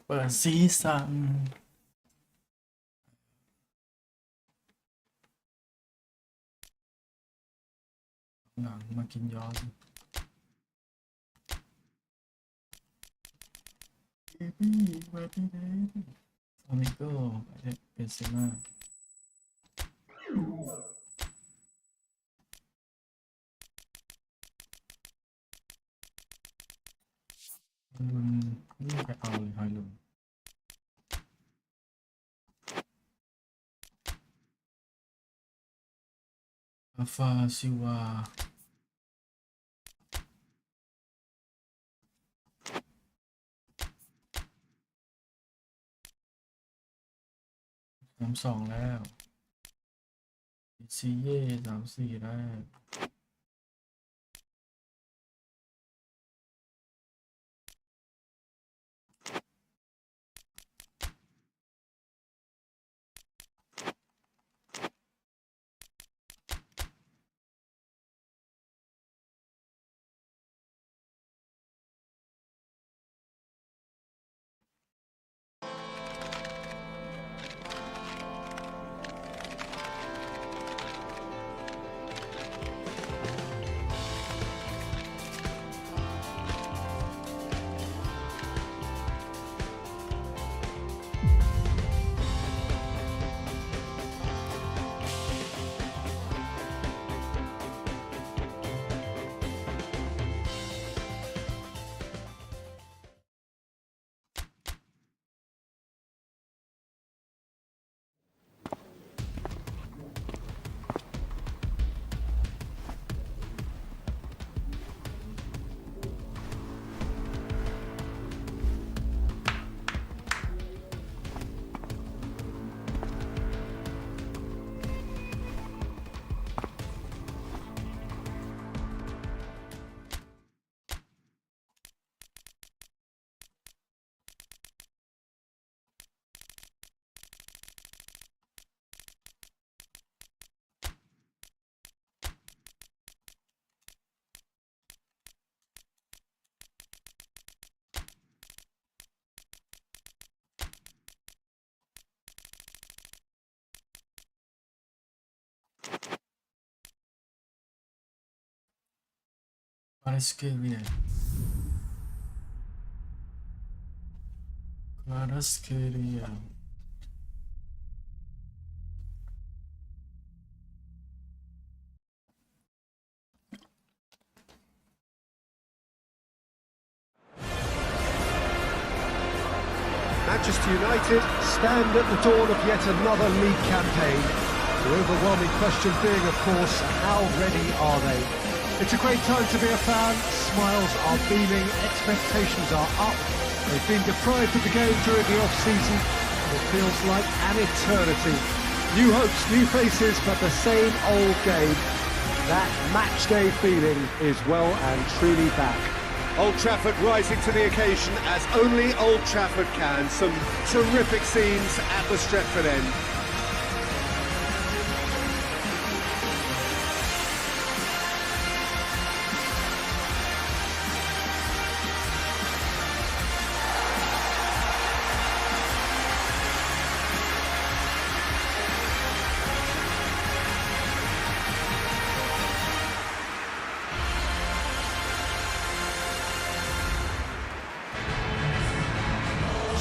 เปิดซีซั่นหนังมากินย้อนเบบี้เบบี้เดย์ซามิโก้เป็นเซม่าลุนนี่ไปเอาเลยฮอยลุนอาฟาซิวา32แล้วซีเย่34แล้วคาราสเคเรียคาราสเคเรีย Manchester United stand at the dawn of yet another league campaign. The overwhelming question being, of course, how ready are they? It's a great time to be a fan. Smiles are beaming, expectations are up. They've been deprived of the game during the off-season, and it feels like an eternity. New hopes, new faces, but the same old game. That matchday feeling is well and truly back. Old Trafford rising to the occasion as only Old Trafford can. Some terrific scenes at the Stretford end.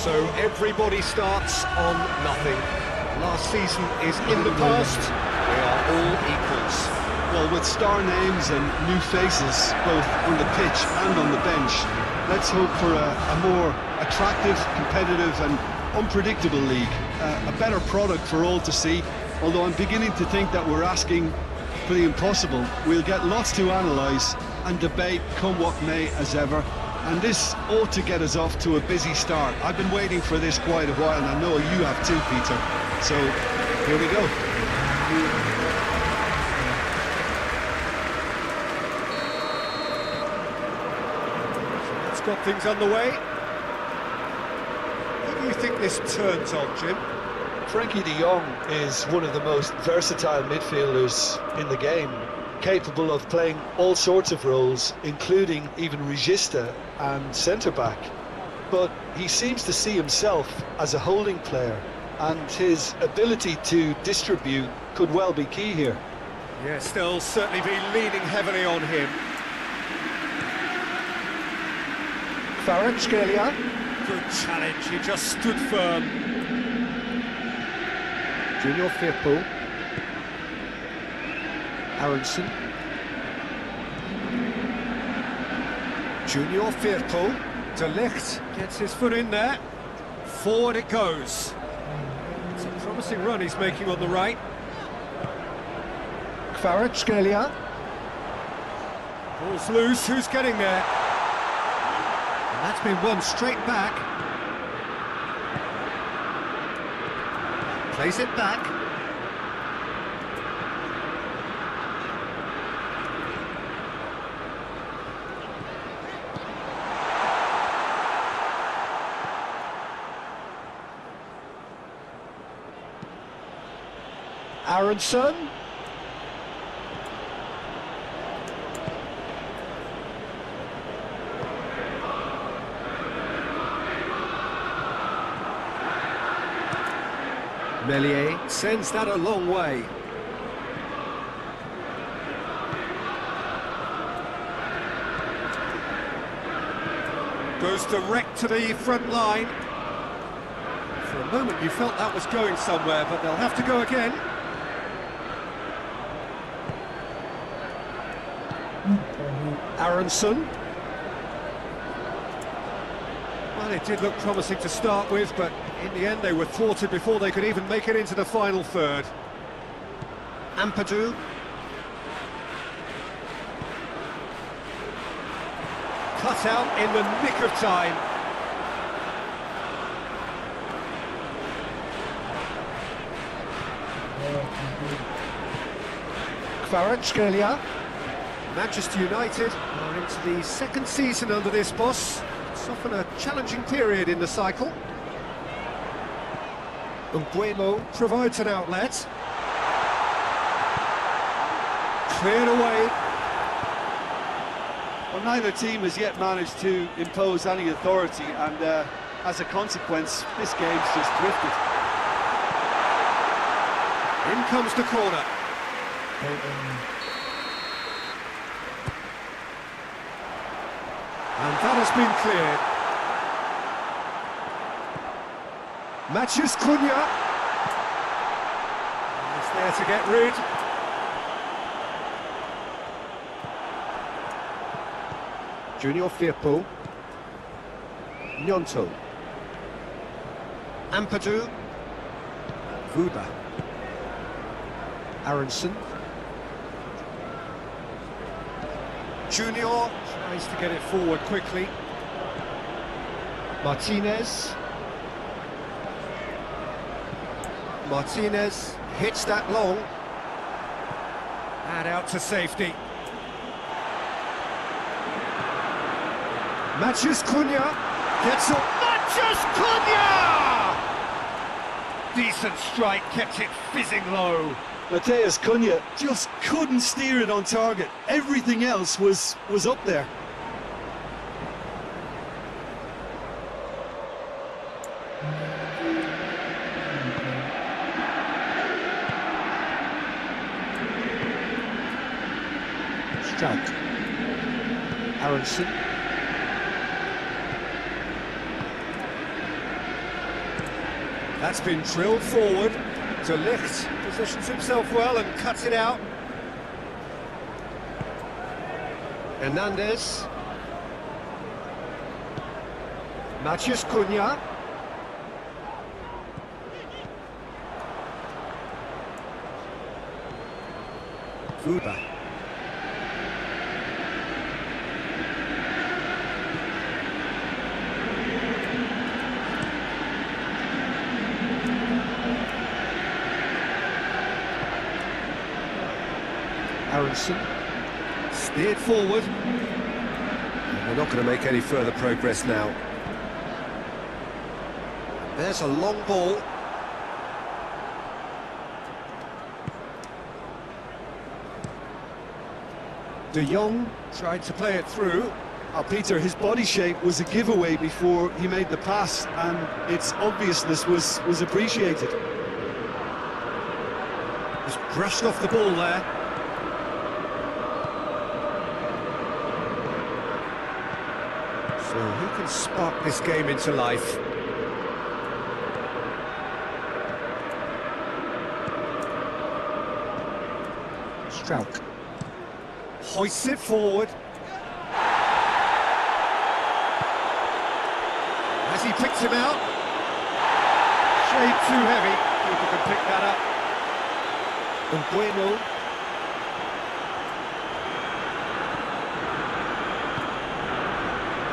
So everybody starts on nothing. Last season is in the past. We are all equals. Well, with star names and new faces, both on the pitch and on the bench, let's hope for a more attractive, competitive and unpredictable league. A better product for all to see, although I'm beginning to think that we're asking for the impossible. We'll get lots to analyse and debate come what may as ever. And this ought to get us off to a busy start. I've been waiting for this quite a while, and I know you have too, Peter. So, here we go. Let's got things underway. Who do you think this turns on, Jim? Frankie de Jong is one of the most versatile midfielders in the game, capable of playing all sorts of roles, including even regista and centre-back. but he seems to see himself as a holding player, and his ability to distribute could well be key here. Yeah, still certainly be leaning heavily on him. Kvaratskhelia. Good challenge, he just stood firm. Junior Firpo. Aronson. Junior Firpo. De Ligt gets his foot in there. Forward it goes. It's a promising run he's making on the right. Kvaratskhelia. Ball's loose, who's getting there? And that's been won straight back. Plays it back. Aronson. Melier sends that a long way. Goes direct to the front line. For a moment you felt that was going somewhere, but they'll have to go again. Aronson. Well, it did look promising to start with, but in the end they were thwarted before they could even make it into the final third. Ampadu. Cut out in the nick of time. Kvaratskhelia. Manchester United are into the second season under this boss. It's often a challenging period in the cycle. Mbuemo provides an outlet. Cleared away. Well, neither team has yet managed to impose any authority, and as a consequence, this game's just drifted. In comes the corner. And that has been cleared. Matches Cunha. He's there to get rid. Junior Firpo. Gnonto. Ampadu. Vuba. Aronson. Junior tries to get it forward quickly. Martinez. Martinez hits that long. And out to safety. Matches Cunha. Gets up. Matches Cunha! Decent strike, kept it fizzing low. Matheus Cunha just couldn't steer it on target. Everything else was up there. Stroud. Aronson. That's been drilled forward. De Ligt positions himself well and cuts it out. Hernandez. Matches Cunha. Vuba. Aronson, steered forward. They're not going to make any further progress now. There's a long ball. De Jong tried to play it through. Peter, his body shape was a giveaway before he made the pass, and its obviousness was appreciated. Just brushed off the ball there. So who can spark this game into life? Strauch hoists it forward. Has he picked him out? Shade too heavy. Keeper can pick that up. And Bueno.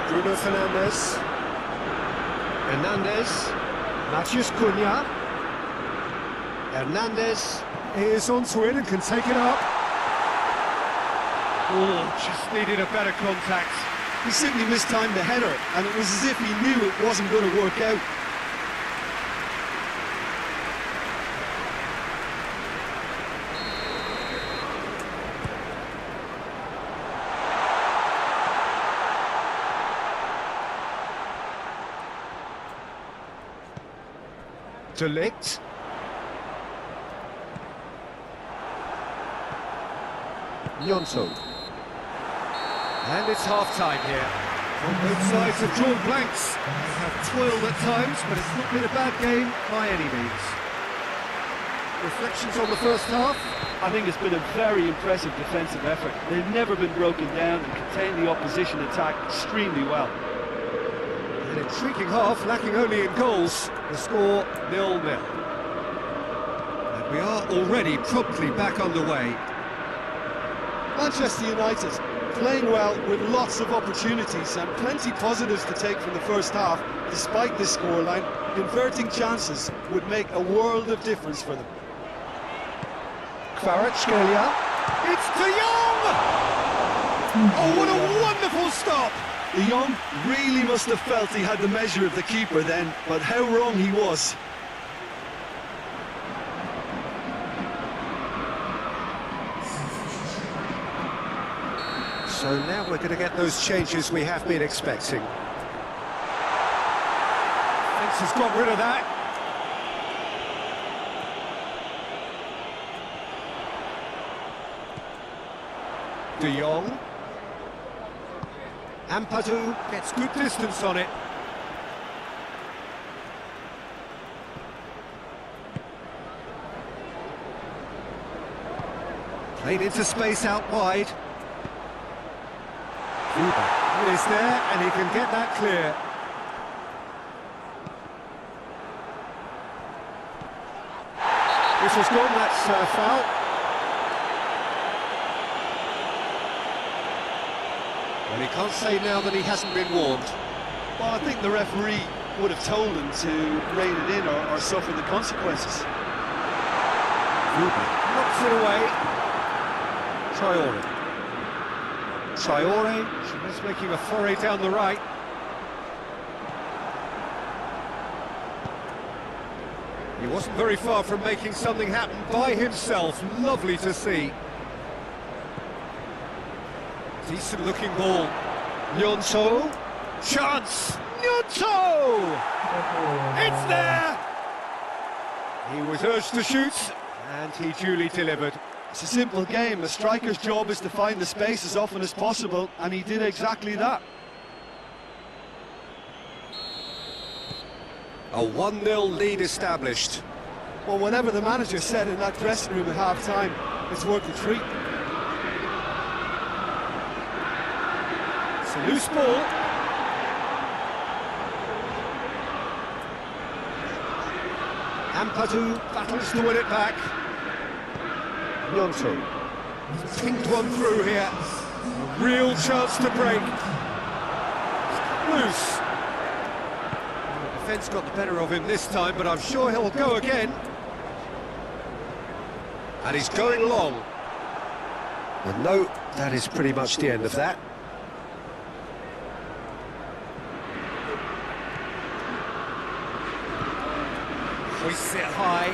Bruno Fernandes. Hernandez. Matheus Cunha. Hernandez is onto it and can take it up. Oh, just needed a better contact. He simply mistimed the header, and it was as if he knew it wasn't going to work out. De Ligt. Nyonto. And it's half-time here. Both sides have drawn blanks. They have toiled at times, but it's not been a bad game by any means. Reflections on the first half? I think it's been a very impressive defensive effort. They've never been broken down and contained the opposition attack extremely well. An intriguing half, lacking only in goals. The score 0-0. And we are already promptly back underway. Manchester United playing well with lots of opportunities and plenty positives to take from the first half. Despite this scoreline, converting chances would make a world of difference for them. Kvaratskhelia. It's De Jong! Oh, what a wonderful stop! De Jong really must have felt he had the measure of the keeper then, but how wrong he was. So now we're going to get those changes we have been expecting. Fence has got rid of that. De Jong. Ampadu gets good distance on it. Played into space out wide. He is there, and he can get that clear. This has gone, that's foul. Well, he can't say now that he hasn't been warned. Well, I think the referee would have told him to rein it in or suffer the consequences. Knocks it away. Traore. Traore, she's making a foray down the right. He wasn't very far from making something happen by himself. Lovely to see. Decent looking ball. Nyonto. Chance! Nyonto! It's there! He was urged to shoot, and he duly delivered. It's a simple game. A striker's job is to find the space as often as possible, and he did exactly that. A 1-0 lead established. Well, whatever the manager said in that dressing room at half-time, it's worth the treat. It's a loose ball. Ampadu battles to win it back. Nyonto. Pinged one through here. A real chance to break. Loose. The defence got the better of him this time, but I'm sure he'll go again. And he's going long. And no, that is pretty much the end of that. Hoists it high.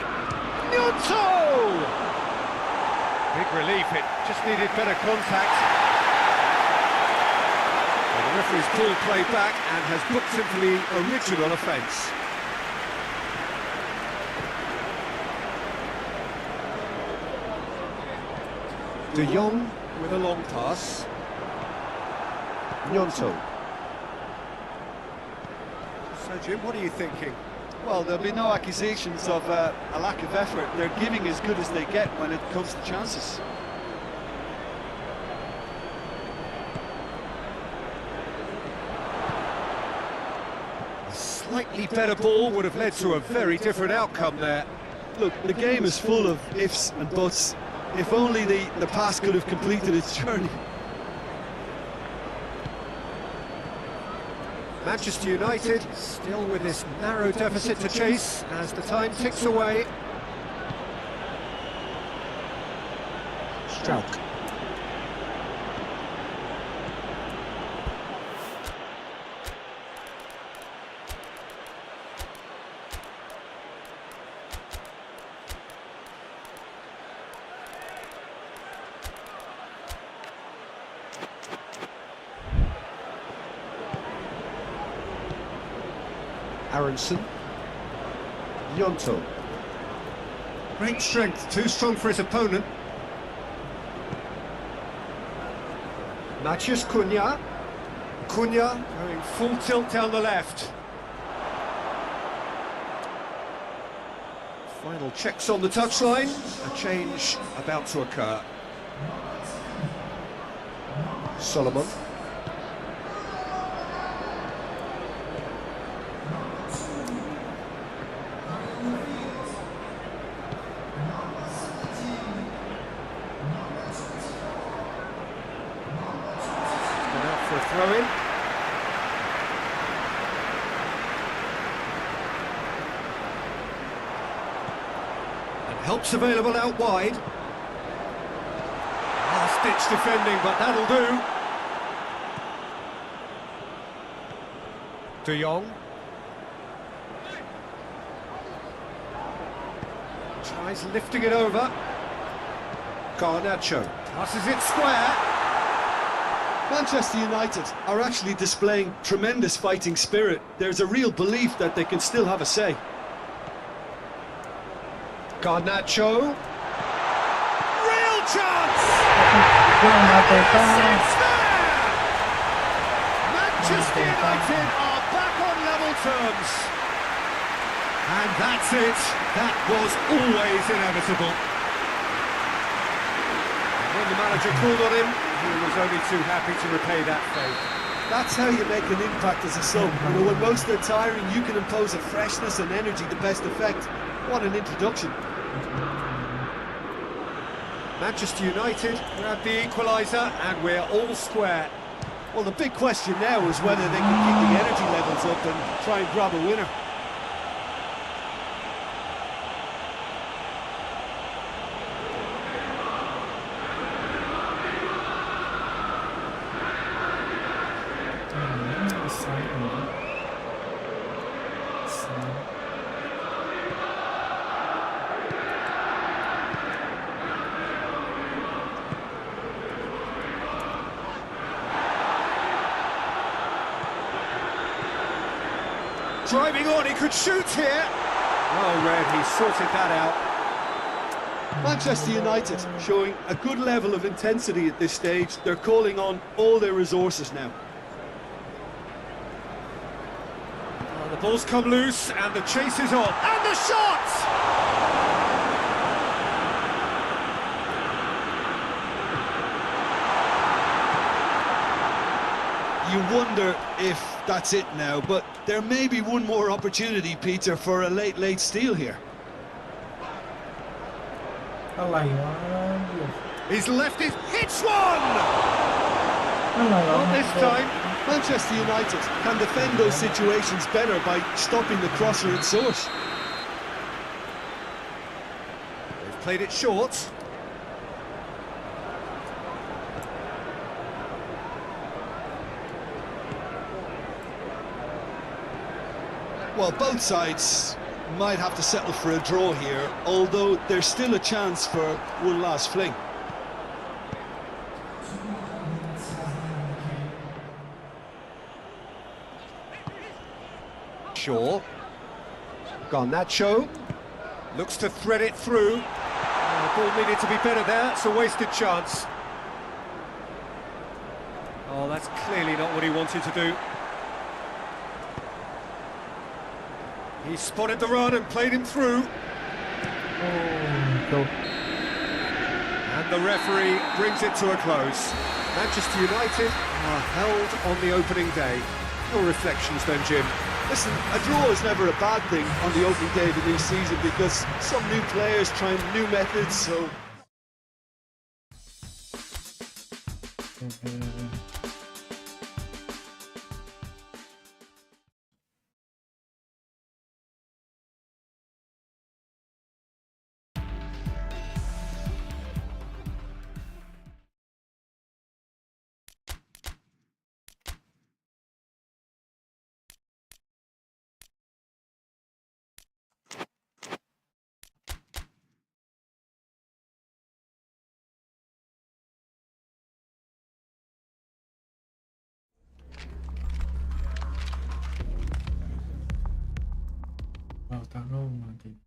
Nyonto! Big relief, it just needed better contact. And the referee's called play back and has booked him for the original offence. De Jong with a long pass. Nyonto. So Jim, what are you thinking? Well, there'll be no accusations of a lack of effort. They're giving as good as they get when it comes to chances. A slightly better ball would have led to a very different outcome there. Look, the game is full of ifs and buts. If only the pass could have completed its journey. Manchester United still with this narrow deficit to chase as the time ticks away. Strauch. Aronson. Nyonto. Great strength, too strong for his opponent. Matheus Cunha. Cunha going full tilt down the left. Final checks on the touchline. A change about to occur. Solomon. For a throw-in. And help's available out wide. Last-ditch defending, but that'll do. De Jong. Tries lifting it over. Garnacho passes it square. Manchester United are actually displaying tremendous fighting spirit. There's a real belief that they can still have a say. Garnacho. Real chance! It's there! Manchester United are back on level terms. And that's it. That was always inevitable. And when the manager called on him, he was only too happy to repay that faith. That's how you make an impact as a sub. You know, when most are tiring, you can impose a freshness and energy to best effect. What an introduction. Manchester United grab the equaliser and we're all square. Well, the big question now is whether they can keep the energy levels up and try and grab a winner. Driving on, he could shoot here. Oh, Red, he sorted that out. Manchester United showing a good level of intensity at this stage. They're calling on all their resources now. The ball's come loose and the chase is on. And the shot! You wonder if that's it now, but there may be one more opportunity, Peter, for a late steal here. He's left it, hits one! Not this time. Manchester United can defend those situations better by stopping the crosser at source. They've played it short. Well, both sides might have to settle for a draw here, although there's still a chance for one last fling. Shaw. Garnacho looks to thread it through. Ball needed to be better there, it's a wasted chance. Oh, that's clearly not what he wanted to do. He spotted the run and played him through. Go. And the referee brings it to a close. Manchester United are held on the opening day. Your reflections then, Jim? Listen, a draw is never a bad thing on the opening day of the new season because some new players trying new methods, so... Lautaro Martin.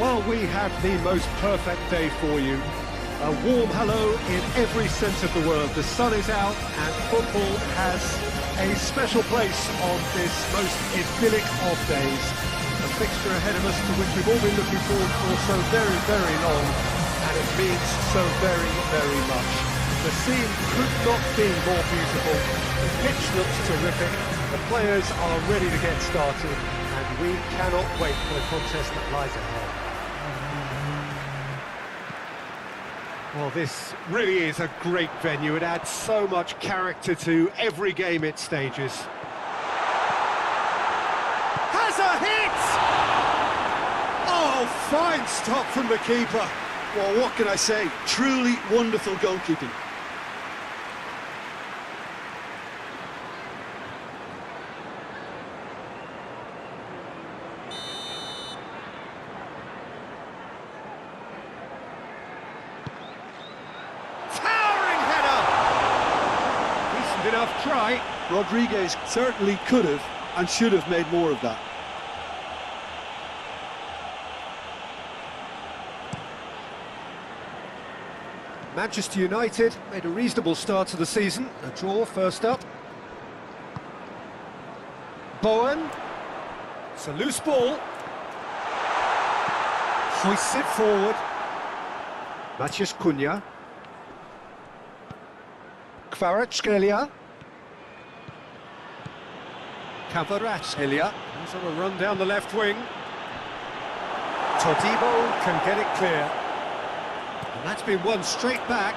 Well, we have the most perfect day for you. A warm hello in every sense of the word. The sun is out and football has a special place on this most idyllic of days. A fixture ahead of us to which we've all been looking forward for so very, very long, and it means so very, very much. The scene could not be more beautiful. The pitch looks terrific. The players are ready to get started, and we cannot wait for the contest that lies ahead. Well, this really is a great venue. It adds so much character to every game it stages. Has a hit! Oh, fine stop from the keeper. Well, what can I say? Truly wonderful goalkeeping. Enough try. Rodriguez certainly could have and should have made more of that. Manchester United made a reasonable start to the season. A draw first up. Bowen. It's a loose ball. Hoists it forward. Matheus Cunha. Kvaratskhelia. Kvaratskhelia. He's on a run down the left wing. Todibo can get it clear. And that's been won straight back.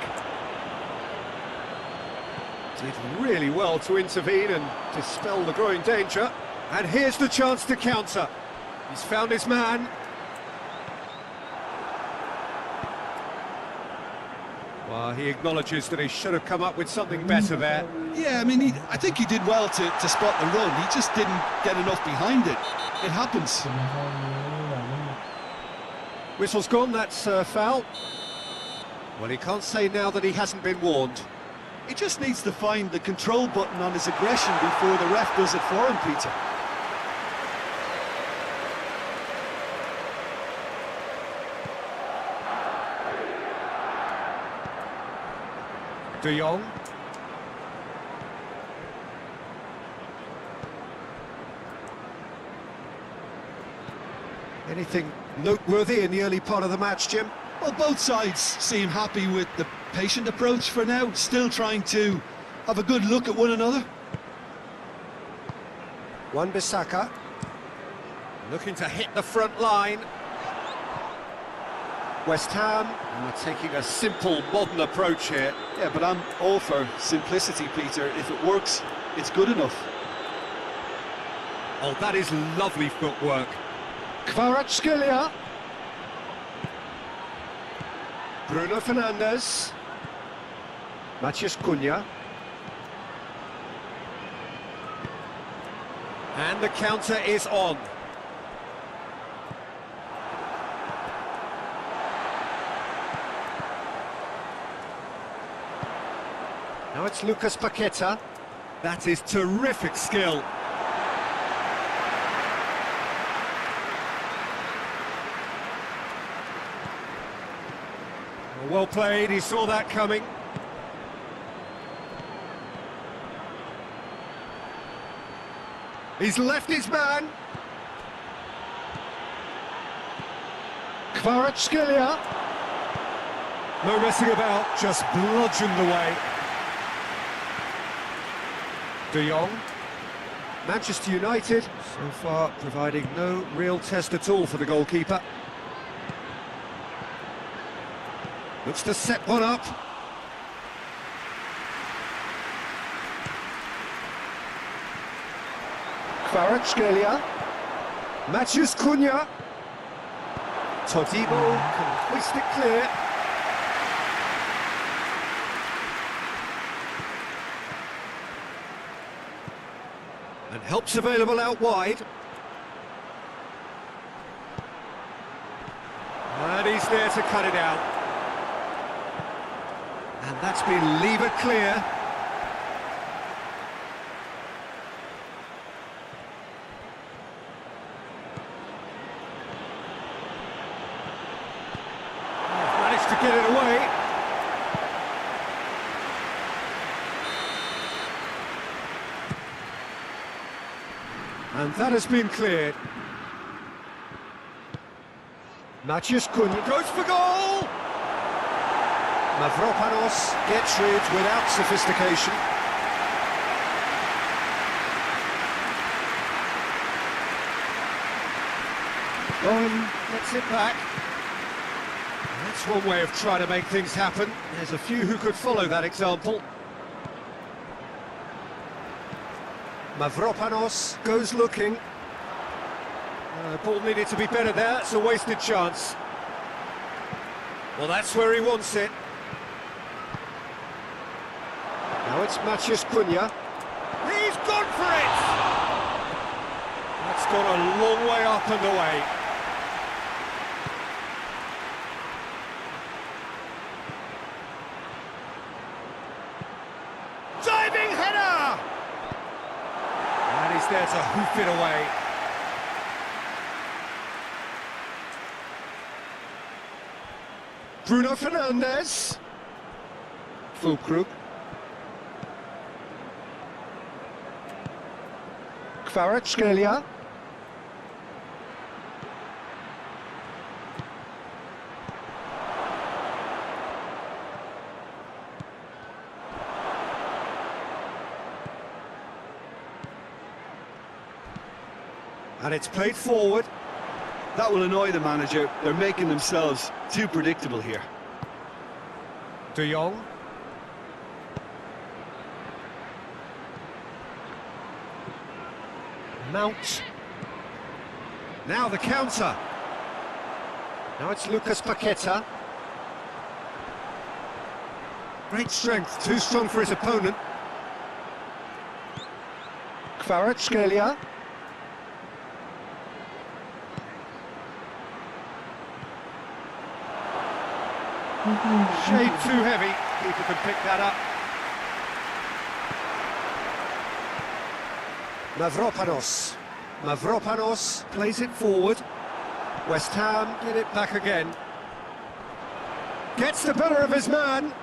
Did really well to intervene and dispel the growing danger. And here's the chance to counter. He's found his man. Well, he acknowledges that he should have come up with something better there. Yeah, I mean, I think he did well to spot the run. He just didn't get enough behind it. It happens. Whistle's gone, that's foul. Well, he can't say now that he hasn't been warned. He just needs to find the control button on his aggression before the ref does it for him, Peter. De Jong. Anything noteworthy in the early part of the match, Jim? Well, both sides seem happy with the patient approach for now, still trying to have a good look at one another. Wan-Bissaka. Looking to hit the front line. West Ham are taking a simple, modern approach here. Yeah, but I'm all for simplicity, Peter. If it works, it's good enough. Oh, that is lovely footwork. Kvaratskhelia. Bruno Fernandes. Matheus Cunha. And the counter is on. Now it's Lucas Paqueta. That is terrific skill. Well played, he saw that coming. He's left his man. Kvaratskhelia. No messing about, just bludgeoned away. De Jong. Manchester United, So far, providing no real test at all for the goalkeeper. Looks to set one up. Kvaratskhelia. Matheus Cunha. Todibo can hoist it clear. And help's available out wide. And he's there to cut it out. And that's been levered clear. Managed to get it away. And that has been cleared. Matheus Cunha. Goes for goal! Mavropanos gets rid without sophistication. Owen gets it back. That's one way of trying to make things happen. There's a few who could follow that example. Mavropanos goes looking. Ball needed to be better there, it's a wasted chance. Well, that's where he wants it. Now it's Matheus Cunha. He's gone for it! That's gone a long way up and away. Diving header! And he's there to hoof it away. Bruno Fernandes. Fulkrug. Kvaratskhelia. And it's played forward. That will annoy the manager. They're making themselves too predictable here. De Jong. Mount. Now the counter. Now it's Lucas Paqueta. Great strength, too strong for his opponent. Kvaratskhelia. Shade too heavy. Keeper can pick that up. Mavropanos. Mavropanos plays it forward. West Ham get it back again. Gets the better of his man.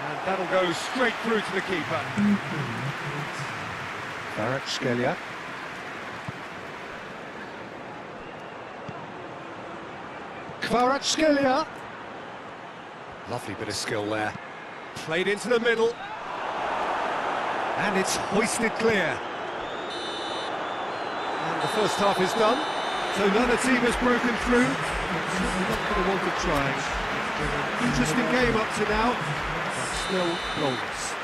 And that'll go straight through to the keeper. Kvaratskhelia. Kvaratskhelia. Lovely bit of skill there. Played into the middle. And it's hoisted clear. And the first half is done, so neither team has broken through. Certainly not going to want to try. Interesting game up to now, but still goalless.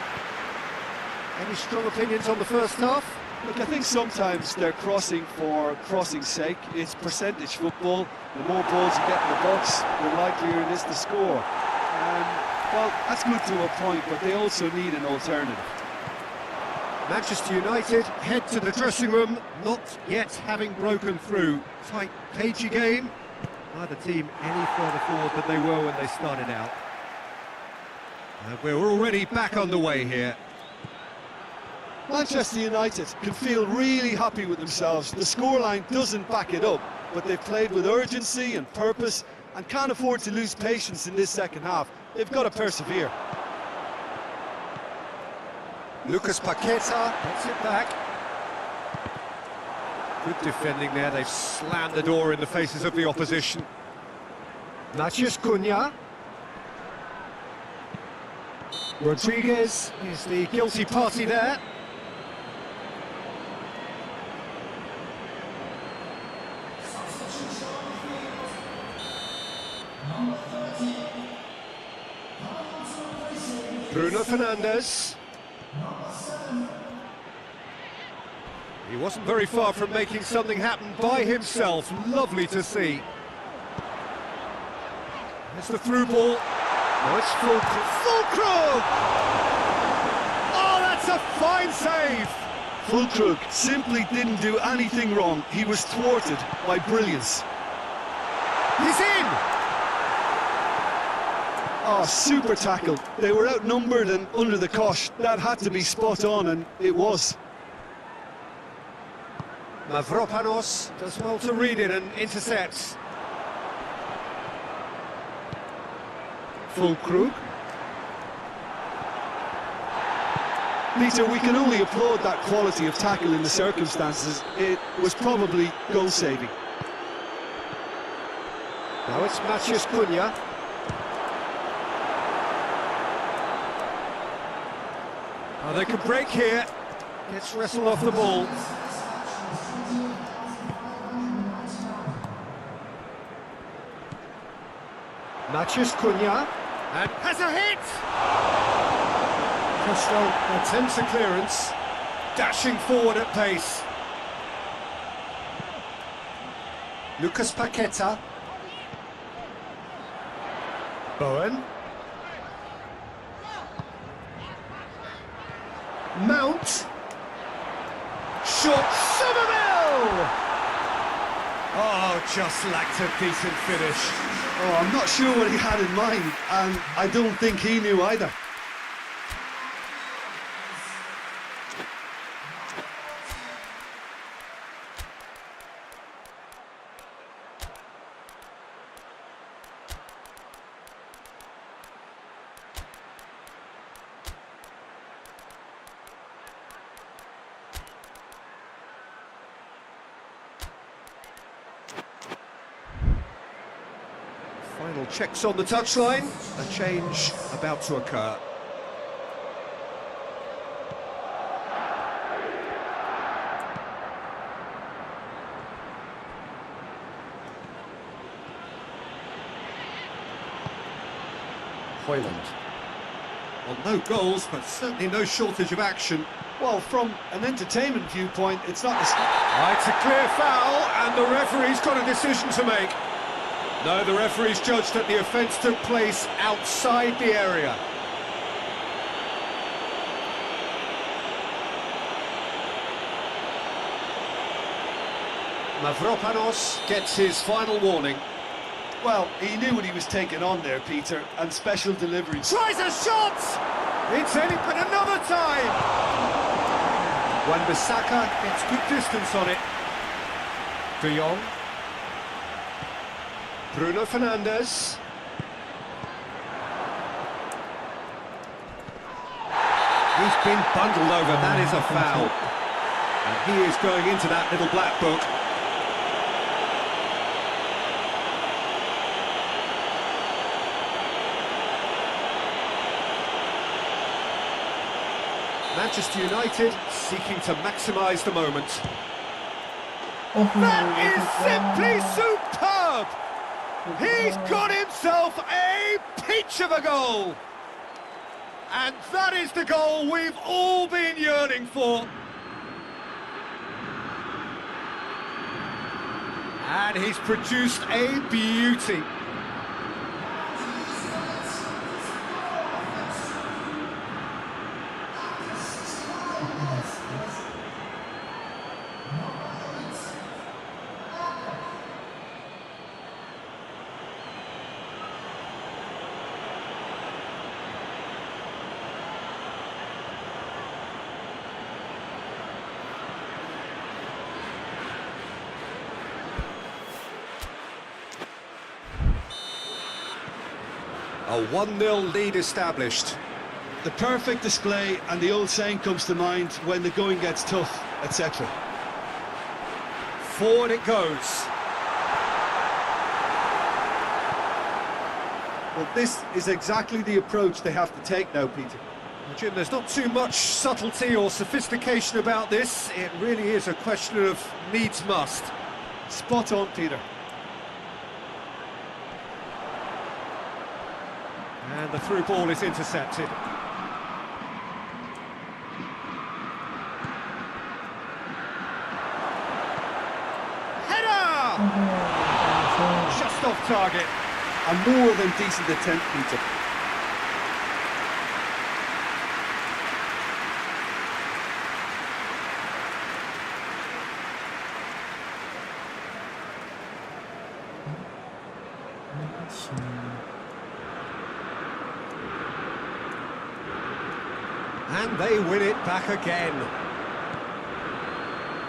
Any strong opinions on the first half? Look, I think sometimes they're crossing for crossing's sake. It's percentage football. The more balls you get in the box, the likelier it is to score. Well, that's good to a point, but they also need an alternative. Manchester United head to the dressing room, not yet having broken through. Tight, cagey game. Neither team any further forward than they were when they started out. And we're already back underway here. Manchester United can feel really happy with themselves. The scoreline doesn't back it up, but they've played with urgency and purpose and can't afford to lose patience in this second half. They've got to persevere. Lucas Paqueta gets it back. Good defending there, they've slammed the door in the faces of the opposition. Matheus Cunha. Rodriguez is the guilty party there. Bruno Fernandes. He wasn't very far from making something happen by himself. Lovely to see. There's the through ball. Oh, it's Fulkrug! Oh, that's a fine save! Fulkrug simply didn't do anything wrong. He was thwarted by brilliance. He's in! Oh, super tackle. They were outnumbered and under the cosh. That had to be spot on, and it was. Mavropanos does well to read it and intercepts. Fulkrug. Peter, we can only applaud that quality of tackle in the circumstances. It was probably goal-saving. Now it's Matheus Cunha. Oh, they can break here. Gets wrestled off the ball. Matheus Cunha. And has a hit! Castro attempts a clearance. Dashing forward at pace. Lucas Paqueta. Bowen. Mount. Shot. Somerville! Oh, just lacked a decent finish. Oh, I'm not sure what he had in mind, and I don't think he knew either. Final checks on the touchline. A change about to occur. Hoyland. Well, no goals, but certainly no shortage of action. Well, from an entertainment viewpoint, it's not the... Right, it's a clear foul, and the referee's got a decision to make. No, the referee's judged that the offence took place outside the area. Mavropanos gets his final warning. Well, he knew what he was taking on there, Peter, and special deliveries. Tries a shot! It's in it, but another time! Wan-Bissaka gets good distance on it. De Jong. Bruno Fernandes. He's been bundled over, that is a foul. And he is going into that little black book. Manchester United seeking to maximise the moment. โอ้โห That is simply superb! He's got himself a peach of a goal! And that is the goal we've all been yearning for. And he's produced a beauty. A 1-0 lead established. The perfect display, and the old saying comes to mind: when the going gets tough, etc. Forward it goes. Well, this is exactly the approach they have to take now, Peter. Jim, there's not too much subtlety or sophistication about this. It really is a question of needs must. Spot on, Peter. And the through ball is intercepted. Header! Just off target. A more than decent attempt, Peter. And they win it back again.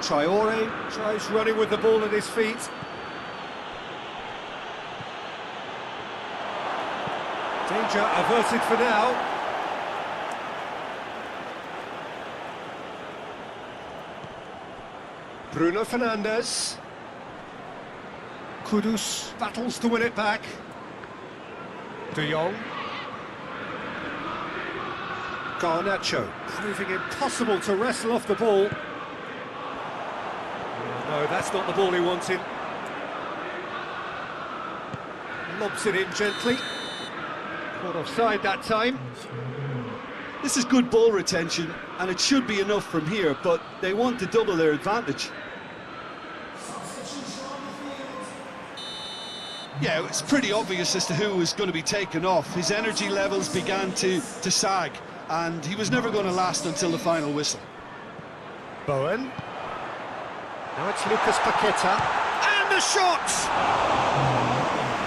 Traore tries running with the ball at his feet. Danger averted for now. Bruno Fernandes. Kudus battles to win it back. De Jong. Garnacho, proving impossible to wrestle off the ball. No, that's not the ball he wanted. Lobs it in gently. Caught offside that time. This is good ball retention, and it should be enough from here, but they want to double their advantage. Yeah, it's pretty obvious as to who was going to be taken off. His energy levels began to sag, and he was never going to last until the final whistle. Bowen. Now it's Lucas Paqueta. And the shot!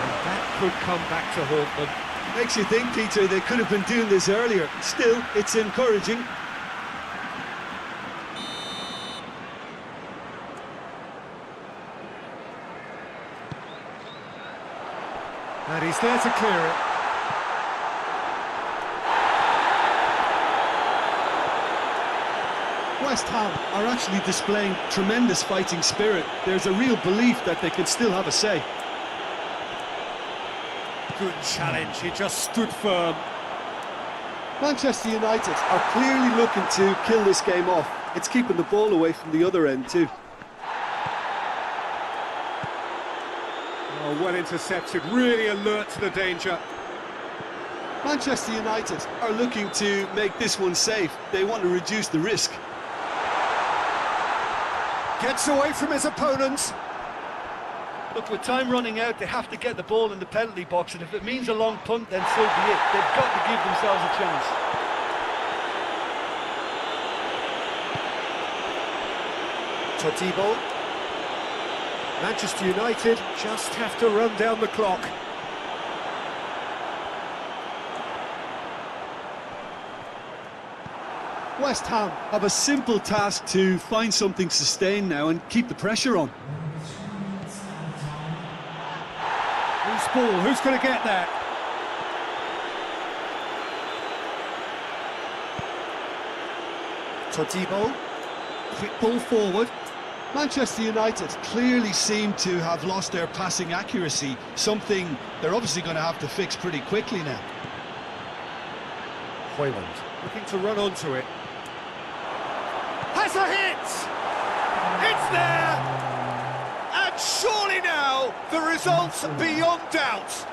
And that could come back to haunt them. Makes you think, Peter, they could have been doing this earlier. Still, it's encouraging. And he's there to clear it. West Ham are actually displaying tremendous fighting spirit. There's a real belief that they can still have a say. Good challenge, he just stood firm. Manchester United are clearly looking to kill this game off. It's keeping the ball away from the other end too. Oh, well intercepted, really alert to the danger. Manchester United are looking to make this one safe. They want to reduce the risk. Gets away from his opponent. Look, with time running out, they have to get the ball in the penalty box, and if it means a long punt, then so be it. They've got to give themselves a chance. Todibo. Manchester United just have to run down the clock. West Ham have a simple task to find something sustained now and keep the pressure on. Loose ball, who's going to get that? Todibo. Quick ball forward. Manchester United clearly seem to have lost their passing accuracy, something they're obviously going to have to fix pretty quickly now. Hoyland looking to run onto it. Has a hit! It's there! The results beyond doubt.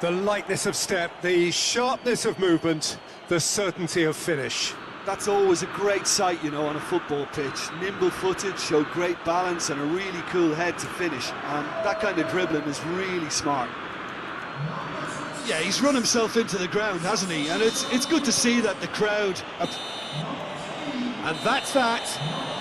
The lightness of step, the sharpness of movement, the certainty of finish. That's always a great sight, you know, on a football pitch. Nimble-footed, showed great balance and a really cool head to finish. And that kind of dribbling is really smart. Yeah, he's run himself into the ground, hasn't he? And it's good to see that the crowd... And that's that.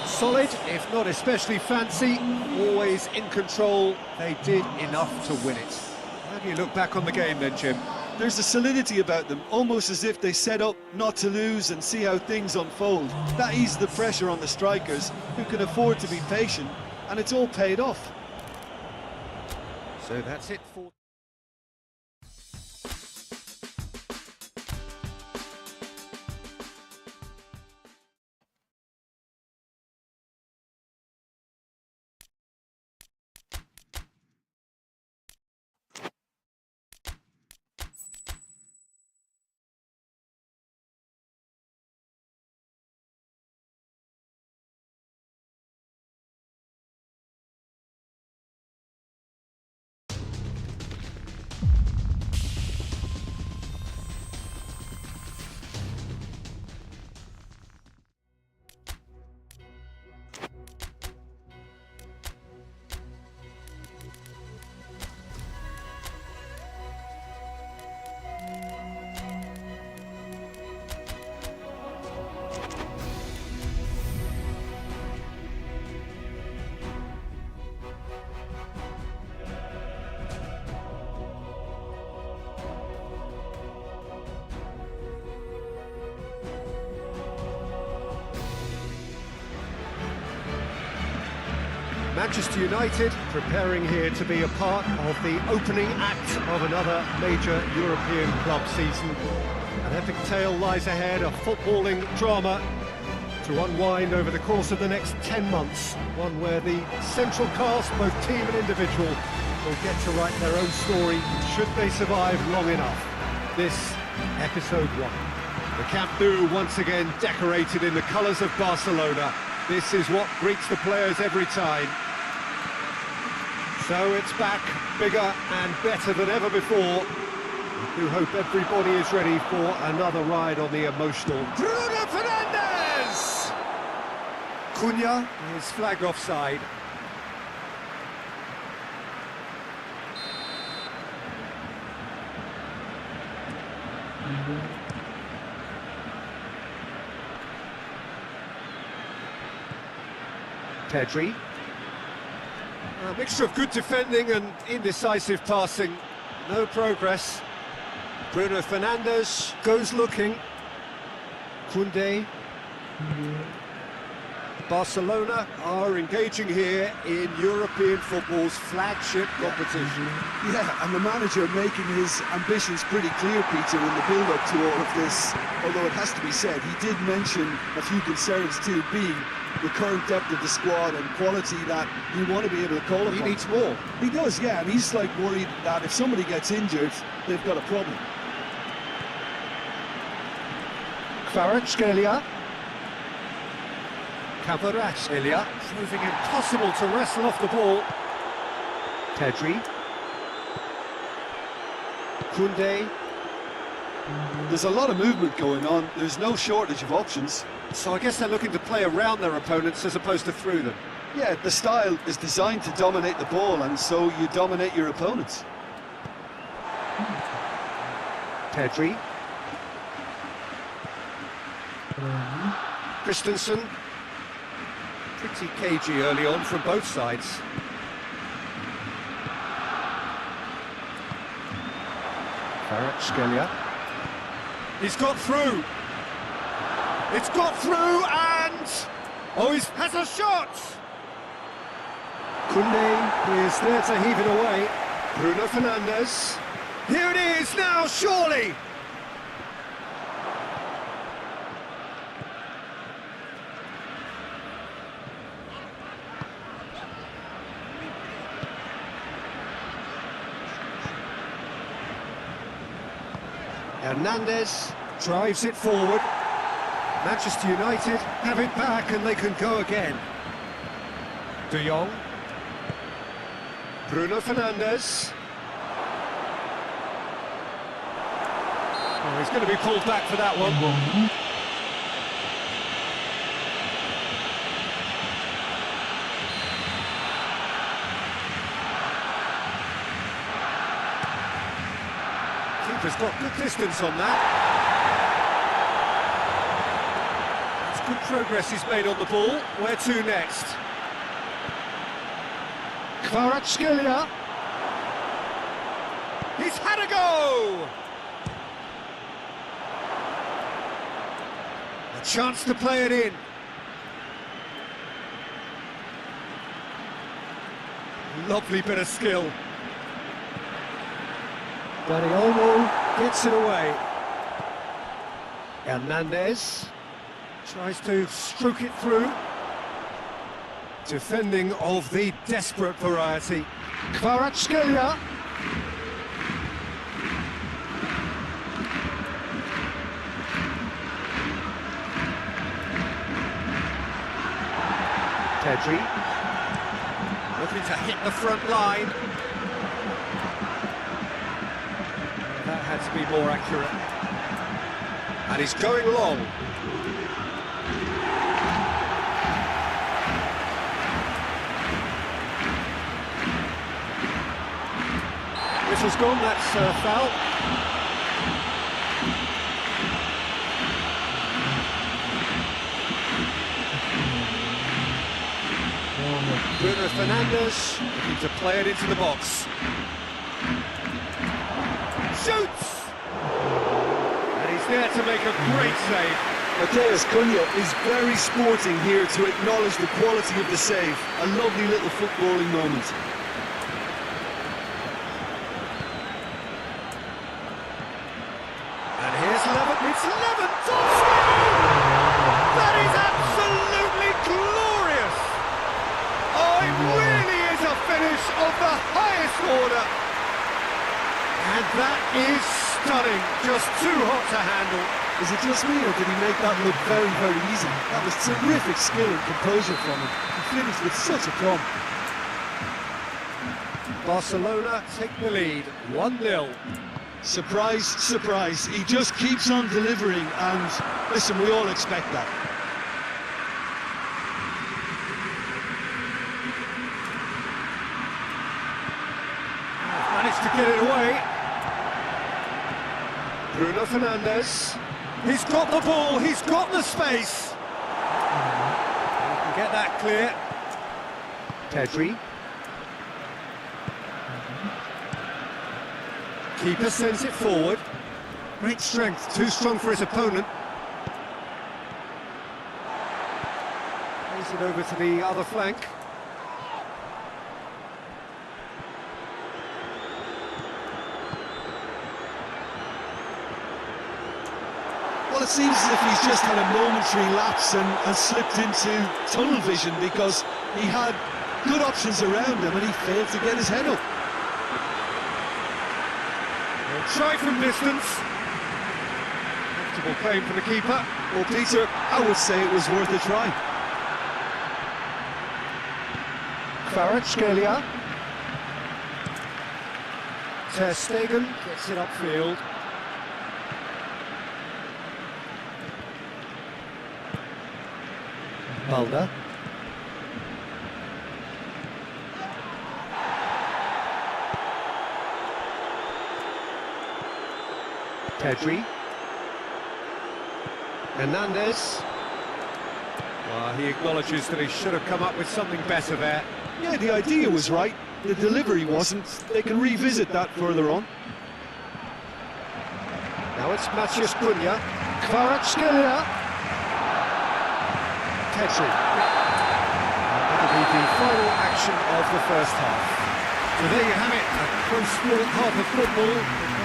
Solid, if not especially fancy, always in control. They did enough to win it. How do you look back on the game then, Jim? There's a solidity about them, almost as if they set up not to lose and see how things unfold. That eased the pressure on the strikers, who can afford to be patient, and it's all paid off. So that's it for... Manchester United preparing here to be a part of the opening act of another major European club season. An epic tale lies ahead, a footballing drama to unwind over the course of the next 10 months. One where the central cast, both team and individual, will get to write their own story should they survive long enough. This, episode 1. The Camp Nou once again decorated in the colours of Barcelona. This is what greets the players every time. So it's back, bigger and better than ever before. We do hope everybody is ready for another ride on the emotional. Bruno Fernandes! Cunha is flagged offside. Pedri. A mixture of good defending and indecisive passing. No progress. Bruno Fernandes goes looking. Koundé. Barcelona are engaging here in European football's flagship competition. Yeah, and the manager making his ambitions pretty clear, Peter, in the build-up to all of this. Although it has to be said, he did mention a few concerns too, being the current depth of the squad and quality that you want to be able to call upon. He needs more. He does, yeah, and he's like worried that if somebody gets injured, they've got a problem. Kvaratskhelia. Kvaratskhelia, proving impossible to wrestle off the ball. Pedri. Koundé. There's a lot of movement going on. There's no shortage of options. So I guess they're looking to play around their opponents as opposed to through them. Yeah, the style is designed to dominate the ball, and so you dominate your opponents. Pedri. Christensen. Pretty cagey early on from both sides. Kvaratskhelia. He's got through. It's got through and... Oh, he has a shot! Koundé is there to heave it away. Bruno Fernandes. Here it is now, surely! Hernandez drives it forward. Manchester United have it back and they can go again. De Jong. Bruno Fernandes. Oh, he's going to be pulled back for that one. วง Keeper's got good distance on that. It's good progress he's made on the ball. Where to next? Kvaratskhelia. He's had a go! A chance to play it in. Lovely bit of skill. Dani Olmo gets it away. Hernandez tries to stroke it through. Defending of the desperate variety. Kvaratskhelia. Pedri. Looking to hit the front line. That had to be more accurate. And he's going long. Whistle's gone, that's foul. Bruno Fernandes looking to play it into the box. Shoots! And he's there to make a great save. Mateus Cunha is very sporting here to acknowledge the quality of the save. A lovely little footballing moment. And here's it's Lewandowski! That is absolutely glorious! Oh, it really is a finish of the highest order. And that is stunning, just too hot to handle. Is it just me, or did he make that look very, very easy? That was terrific skill and composure from him. He finished with such a plumb. Barcelona take the lead, 1-0. Surprise, surprise. He just keeps on delivering, and listen, we all expect that. Managed to get it away. Bruno Fernandes. He's got the ball, he's got the space. He can get that clear. Pedri. Keeper sends it forward. Great strength, too strong for his opponent. Plays it over to the other flank. Well, it seems as if he's just had a momentary lapse and slipped into tunnel vision, because he had good options around him and he failed to get his head up. Try from distance. Comfortable claim for the keeper. Well, Peter, I would say it was worth a try. Kvaratskhelia. Ter Stegen gets it upfield. Balda. Pedri. Hernandez. Well, he acknowledges that he should have come up with something better there. Yeah, the idea was right. The delivery wasn't. They can revisit that further on. Now it's Matheus Cunha. Kvaratskhelia. Pedri. That'll be the final action of the first half. So there you have it, a close-fought half of football.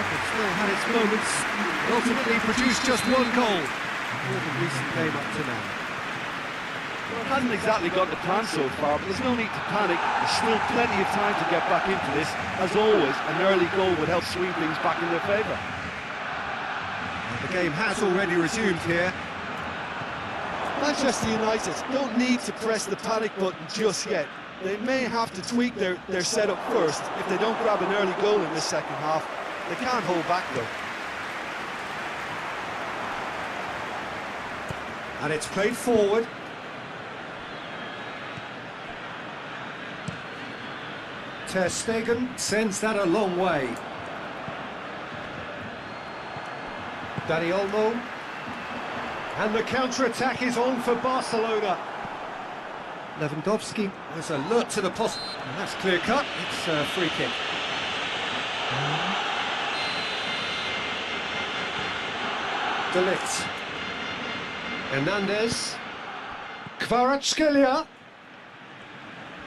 It still had its moments. It ultimately produced just one goal. More than recent game up to now. Well, it hasn't exactly gone to plan so far, but there's no need to panic. There's still plenty of time to get back into this. As always, an early goal would help swing things back in their favour. The game has already resumed here. Manchester United don't need to press the panic button just yet. They may have to tweak their setup first if they don't grab an early goal in the second half. They can't hold back though. And it's played forward. Ter Stegen sends that a long way. Dani Olmo. And the counter-attack is on for Barcelona. Lewandowski was alert to the post. And that's clear cut. It's a free kick. De Ligt. Hernandez. Kvaratskhelia.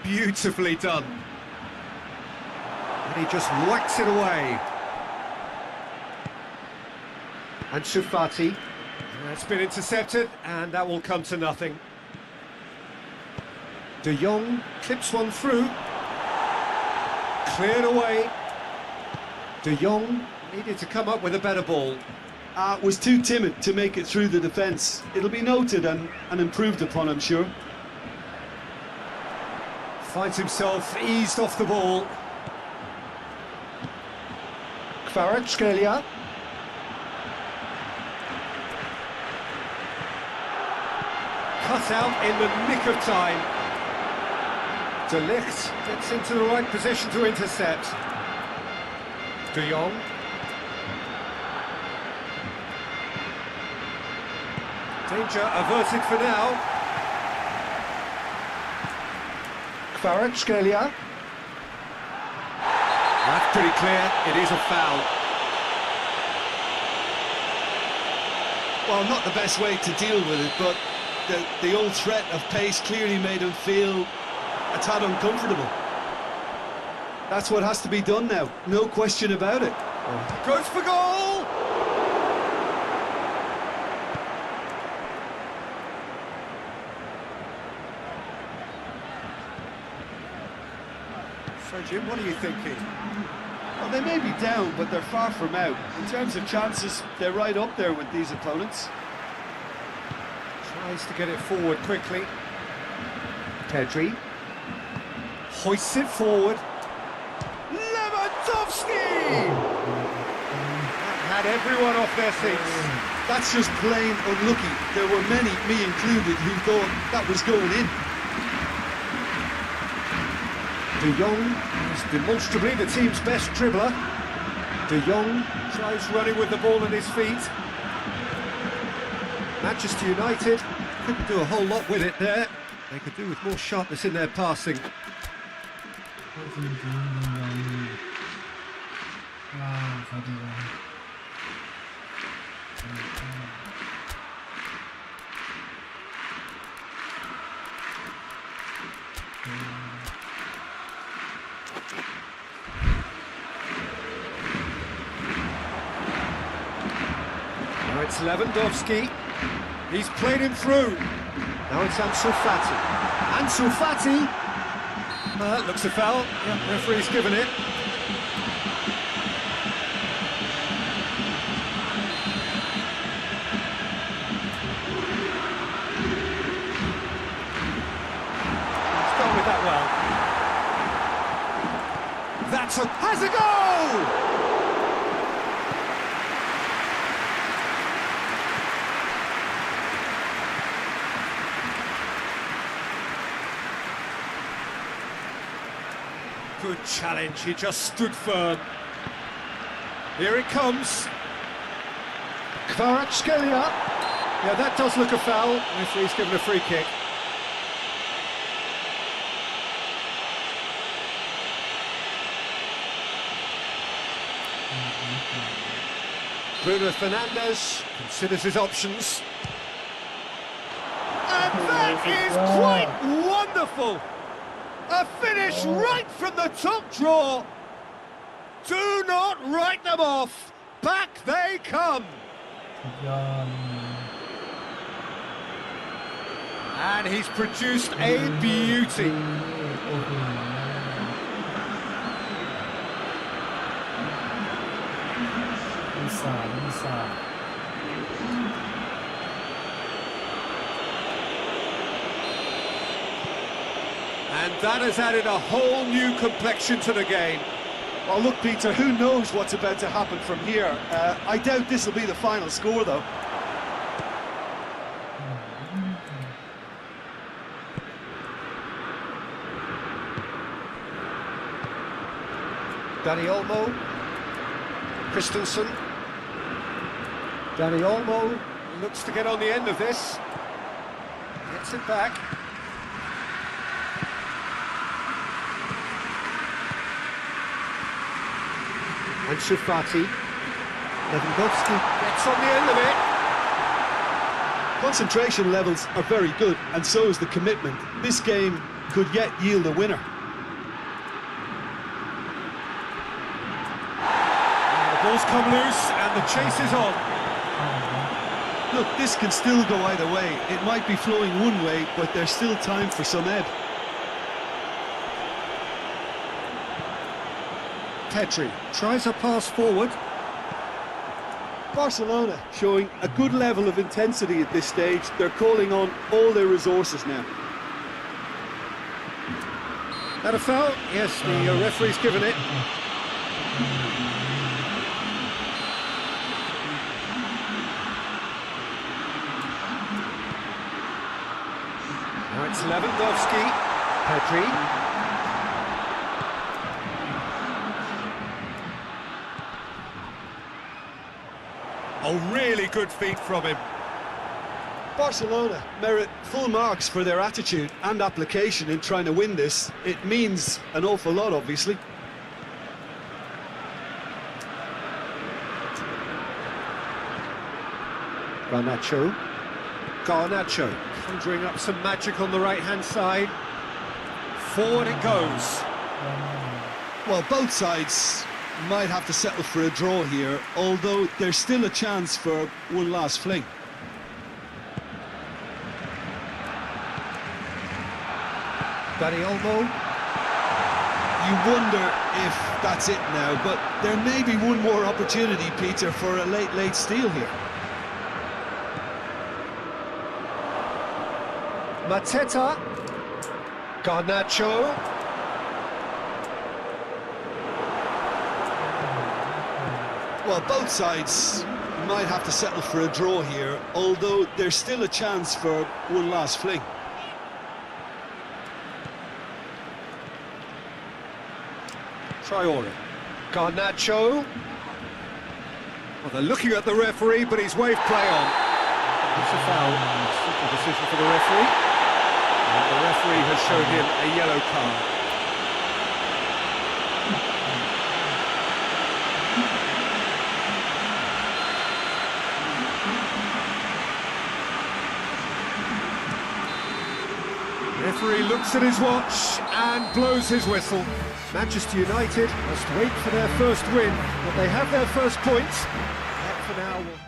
Beautifully done. And he just whacks it away. And Sufati. That's been intercepted, and that will come to nothing. De Jong clips one through. Cleared away. De Jong needed to come up with a better ball. Was too timid to make it through the defence. It'll be noted and improved upon, I'm sure. Finds himself eased off the ball. Kvaratskhelia. Cut out in the nick of time. De Ligt gets into the right position to intercept. De Jong. Danger averted for now. Kvaratskhelia. That's pretty clear, it is a foul. Well, not the best way to deal with it, but the old threat of pace clearly made him feel a tad uncomfortable. That's what has to be done now, no question about it. Goes for goal! So Jim, what are you thinking? Well, they may be down, but they're far from out. In terms of chances, they're right up there with these opponents. Tries to get it forward quickly. Pedri. Hoists it forward. Lewandowski! That had everyone off their seats. That's just plain unlucky. There were many, me included, who thought that was going in. De Jong is demonstrably the team's best dribbler. De Jong tries running with the ball at his feet. Manchester United couldn't do a whole lot with it there. They could do with more sharpness in their passing. Now it's Lewandowski. He's played him through. Now it's Ansu Fati. Ansu Fati! Looks a foul. Yeah, referee's given it. He's done with that well. Has a goal! Good challenge, he just stood firm. Here it comes. Kvaratskhelia. Yeah, that does look a foul. Referee's given a free kick. Bruno Fernandes considers his options. And that is quite wonderful! A finish right from the top draw. Do not write them off. Back they come. And he's produced a beauty. And that has added a whole new complexion to the game. Well, look, Peter, who knows what's about to happen from here? I doubt this will be the final score, though. Danny Olmo, Christensen. Danny Olmo looks to get on the end of this. Gets it back. And Sufati. Lewandowski gets on the end of it. Concentration levels are very good, and so is the commitment. This game could yet yield a winner. The ball's come loose and the chase is on. Look, this can still go either way. It might be flowing one way, but there's still time for some ebb. Petri tries a pass forward. Barcelona showing a good level of intensity at this stage. They're calling on all their resources now. That a foul? Yes, the referee's given it. Now it's Lewandowski. Petri. Oh, really good feet from him. Barcelona merit full marks for their attitude and application in trying to win this. It means an awful lot, obviously. Garnacho, conjuring up some magic on the right-hand side. Forward it goes. Well, both sides might have to settle for a draw here, although there's still a chance for one last fling. Danny Olmo. You wonder if that's it now, but there may be one more opportunity, Peter, for a late steal here. Mateta. Garnacho. Well, both sides might have to settle for a draw here, although there's still a chance for one last fling. Traore. Garnacho. Well, they're looking at the referee, but he's waved play on. It's a foul. Simple decision for the referee. And the referee has shown him a yellow card. Referee looks at his watch and blows his whistle. Manchester United must wait for their first win, but they have their first points. That for now will...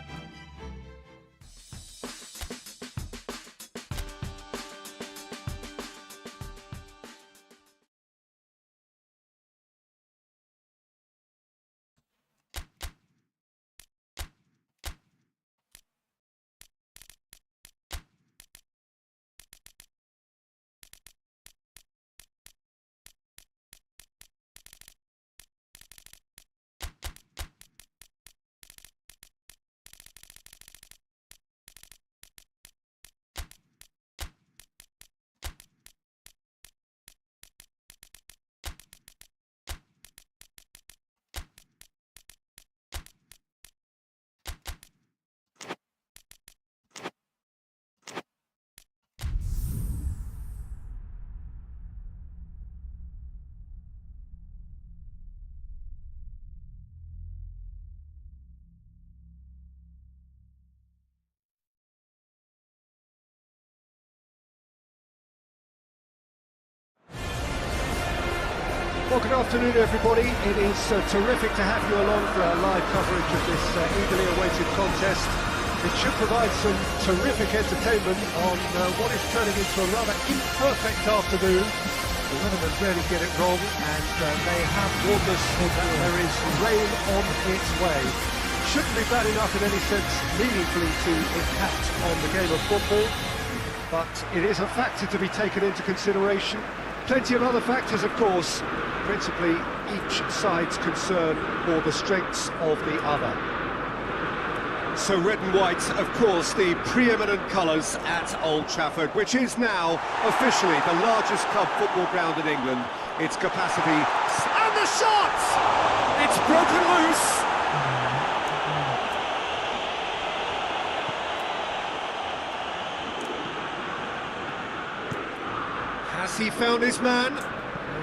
Well, good afternoon, everybody. It is terrific to have you along for our live coverage of this eagerly awaited contest. It should provide some terrific entertainment on what is turning into a rather imperfect afternoon. The weathermen rarely get it wrong, and they have warned us that there is rain on its way. Shouldn't be bad enough in any sense meaningfully to impact on the game of football, but it is a factor to be taken into consideration. Plenty of other factors, of course, principally each side's concern or the strengths of the other. So red and white, of course, the preeminent colours at Old Trafford, which is now officially the largest club football ground in England. Its capacity, and the shot! It's broken loose! Has he found his man?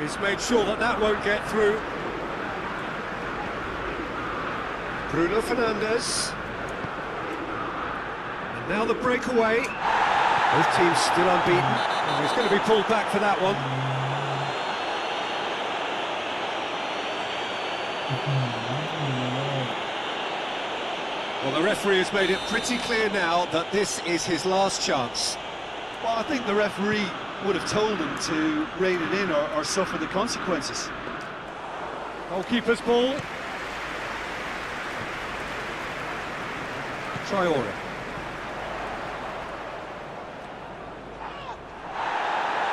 He's made sure that that won't get through. Bruno Fernandes. And now the breakaway. Both teams still unbeaten. And he's going to be pulled back for that one. Well, the referee has made it pretty clear now that this is his last chance. Well, I think the referee would have told him to rein it in or suffer the consequences. Goalkeeper's ball. Traore.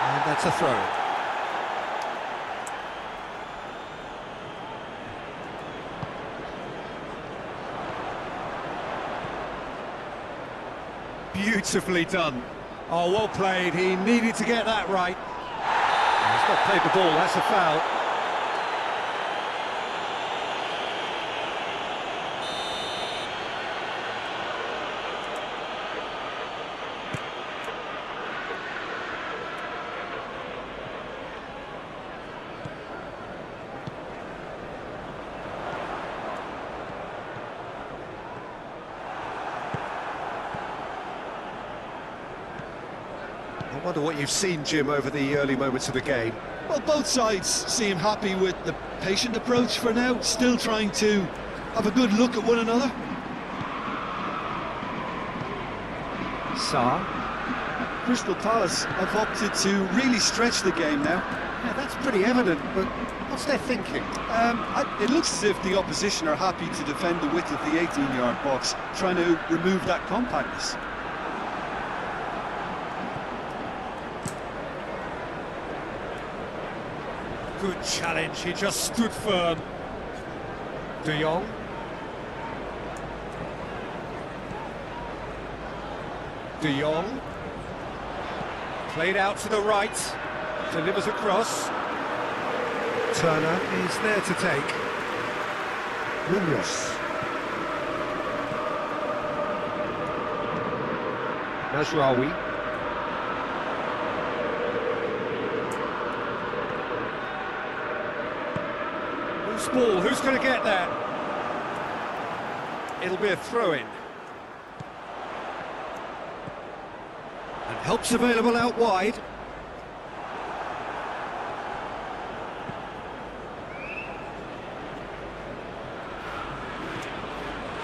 And that's a throw. Beautifully done. Oh, well played. He needed to get that right. He's not played the ball, that's a foul. I wonder what you've seen, Jim, over the early moments of the game. Well, both sides seem happy with the patient approach for now, still trying to have a good look at one another. Sarr. Crystal Palace have opted to really stretch the game now. Yeah, that's pretty evident, but what's their thinking? It looks as if the opposition are happy to defend the width of the 18-yard box, trying to remove that compactness. Good challenge, he just stood firm. De Jong. De Jong. Played out to the right. Delivers across. Turner is there to take. Munoz. Najraoui. Loose ball, who's going to get there? It'll be a throw-in. And help's available out wide.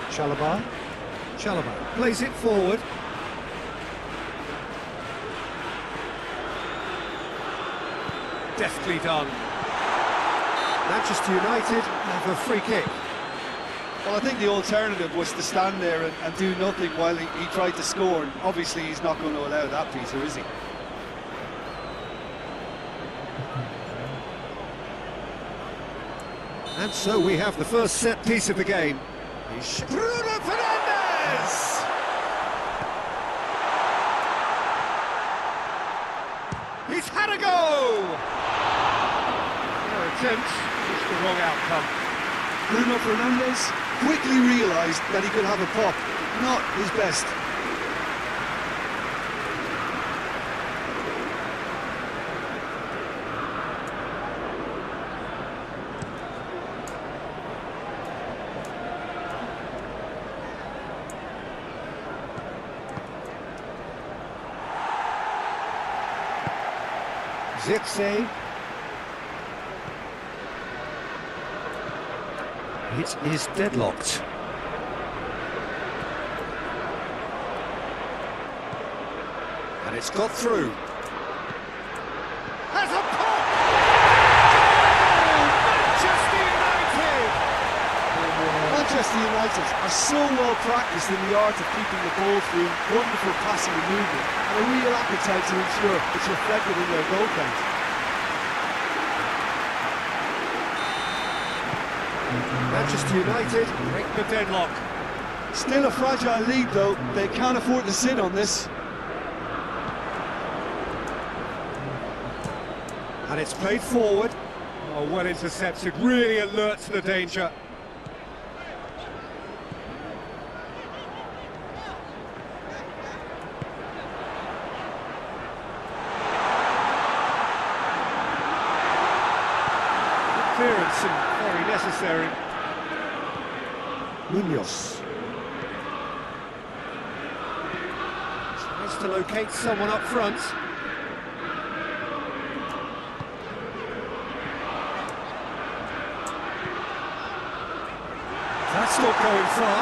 Chalobah. Chalobah plays it forward. Deftly done. Manchester United have a free kick. Well, I think the alternative was to stand there and do nothing while he tried to score, and obviously he's not going to allow that, Peter, is he? And so we have the first set piece of the game. Bruno Fernandes! He's had a go! No attempt, just the wrong outcome. Bruno Fernandes quickly realised that he could have a pop. Not his best. Zirkzee. It is deadlocked. And it's got through. Has a pop! Manchester United! Manchester United are so well practiced in the art of keeping the ball through wonderful passing and movement, and a real appetite to ensure it's reflected in their goal count. Manchester United break the deadlock. Still a fragile lead though, they can't afford to sit on this. And it's played forward. Oh, well intercepted, really alert to the danger. Clearance and very necessary. Munoz. Tries to locate someone up front. That's not going far.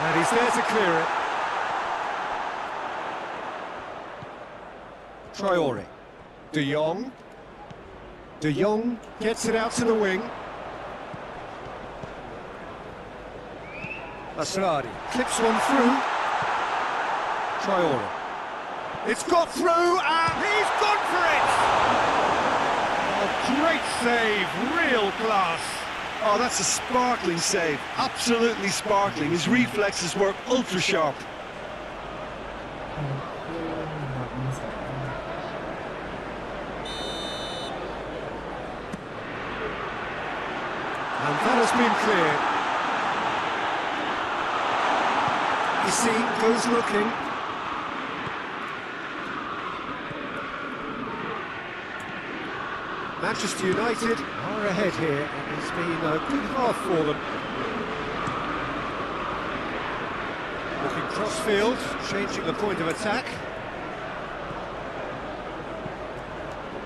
And he's there to clear it. Traore. De Jong. De Jong gets it out to the wing. Asrari clips one through. Traore. It's got through and he's gone for it! Oh, great save, real class. Oh, that's a sparkling save, absolutely sparkling. His reflexes were ultra sharp. And that has been cleared. You see, goes looking. Manchester United are ahead here, and it's been a good half for them. Looking cross-field, changing the point of attack.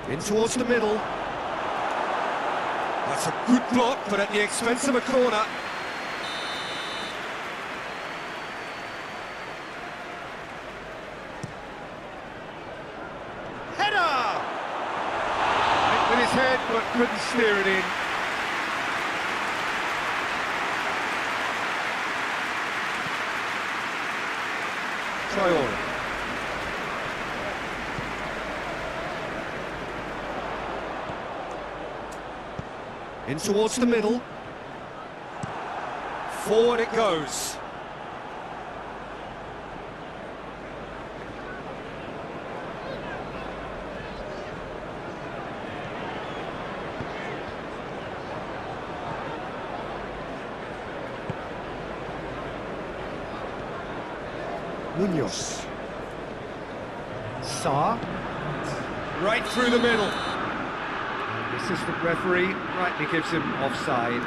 In towards the middle. That's a good block, but at the expense of a corner. Header! Hit with his head, but couldn't steer it in. Traore. In towards the middle. Forward it goes. Munoz. Sarr. Right through the middle. The assistant referee rightly gives him offside.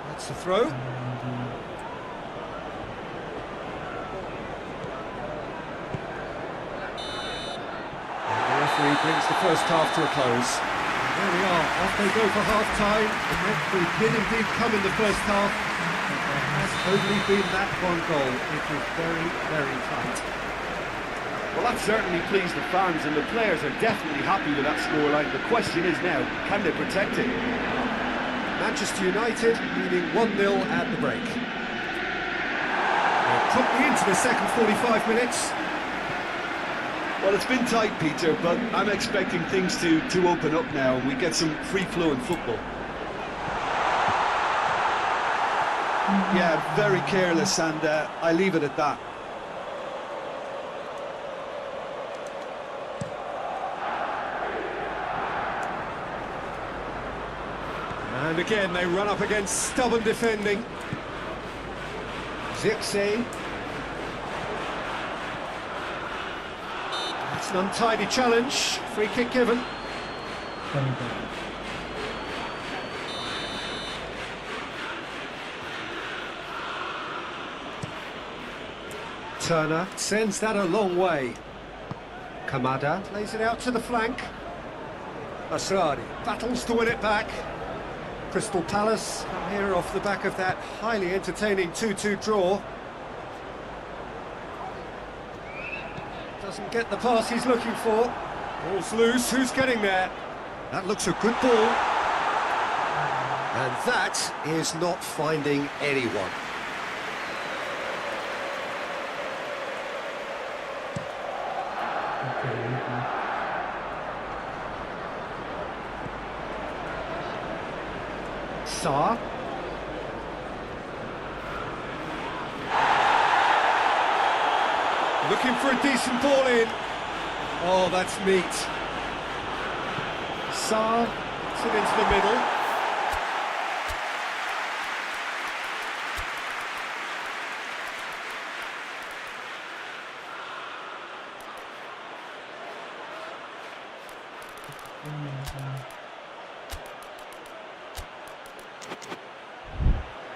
That's the throw. Brings the first half to a close. There we are, off they go for half-time. The referee did indeed come in the first half, but there has only been that one goal. It was very, very tight. Well, that certainly pleased the fans, and the players are definitely happy with that scoreline. The question is now, can they protect it? Manchester United leading 1-0 at the break. We're promptly into the second 45 minutes. Well, it's been tight, Peter, but I'm expecting things to open up now and we get some free-flowing football. Yeah, very careless, and I leave it at that. And again, they run up against stubborn defending. Zirkzee. It's an untidy challenge. Free kick given. Turner sends that a long way. Kamada plays it out to the flank. Asrari battles to win it back. Crystal Palace come here off the back of that highly entertaining 2-2 draw. Doesn't get the pass he's looking for. Ball's loose, who's getting there? That looks a good ball. And that is not finding anyone. Saar. Looking for a decent ball in. Oh, that's neat. Saar puts it into the middle.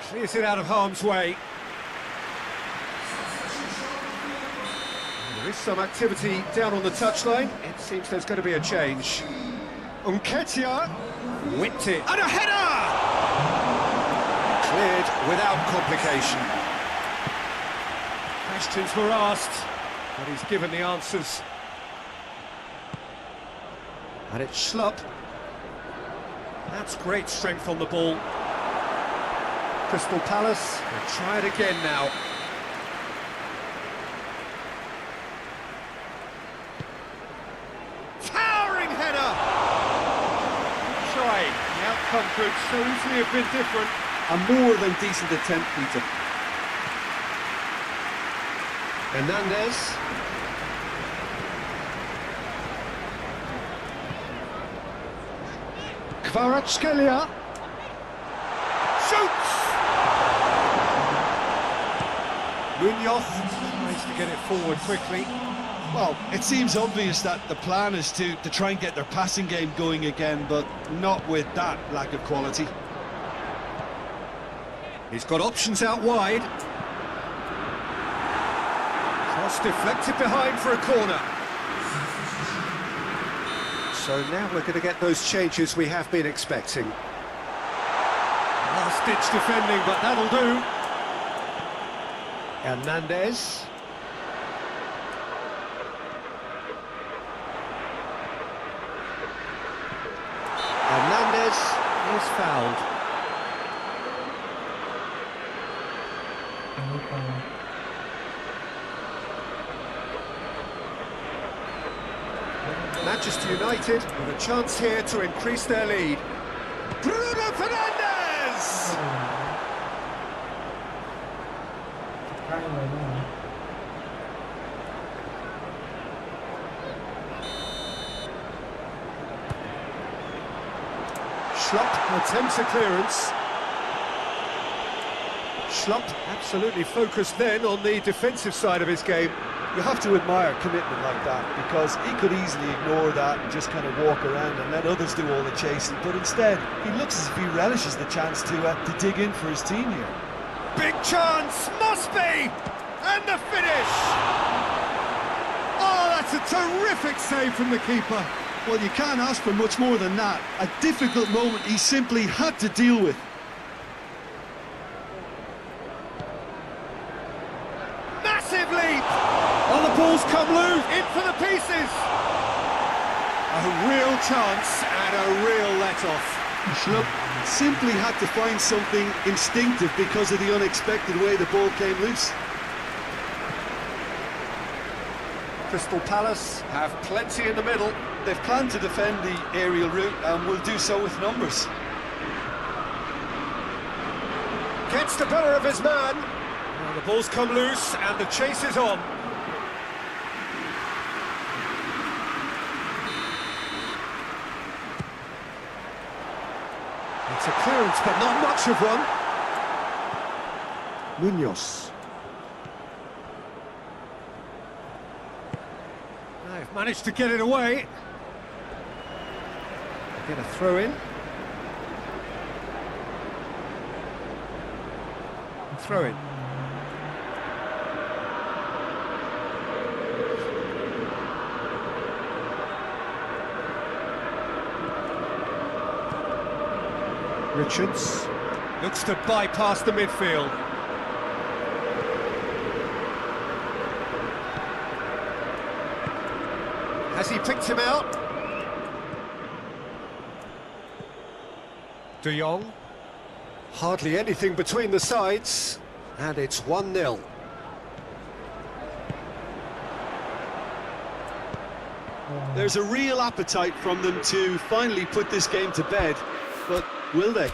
Clears it out of harm's way. There is some activity down on the touchline. It seems there's going to be a change. Nketiah whipped it. And a header! Cleared without complication. Questions were asked, but he's given the answers. And it's Schlupp. That's great strength on the ball. Crystal Palace will try it again now. Towering header! Try. The outcome could so easily have been different. A more than decent attempt, Peter. Hernandez. Kvaratskhelia. Shoots! Munoz tries to get it forward quickly. Well, it seems obvious that the plan is to try and get their passing game going again, but not with that lack of quality. He's got options out wide. Cross deflected behind for a corner. So now we're going to get those changes we have been expecting. Last-ditch defending, but that'll do. Hernandez. Hernandez is fouled. Manchester United with a chance here to increase their lead. Bruno Fernandes! Schlupp attempts a clearance. Schlupp absolutely focused then on the defensive side of his game. You have to admire commitment like that, because he could easily ignore that and just kind of walk around and let others do all the chasing, but instead he looks as if he relishes the chance to dig in for his team here. Big chance, must be! And the finish! Oh, that's a terrific save from the keeper. Well, you can't ask for much more than that. A difficult moment he simply had to deal with. Massive leap! Oh, the ball's come loose, in for the pieces! A real chance and a real let-off. Schlupp simply had to find something instinctive because of the unexpected way the ball came loose. Crystal Palace have plenty in the middle. They've planned to defend the aerial route and will do so with numbers. Gets the better of his man. Well, the ball's come loose and the chase is on. It's a clearance, but not much of one. Munoz. They've managed to get it away. Get a throw in. Throw in. Richards. Looks to bypass the midfield. Has he picked him out? De Jong. Hardly anything between the sides, and it's 1-0. There's a real appetite from them to finally put this game to bed, but will they?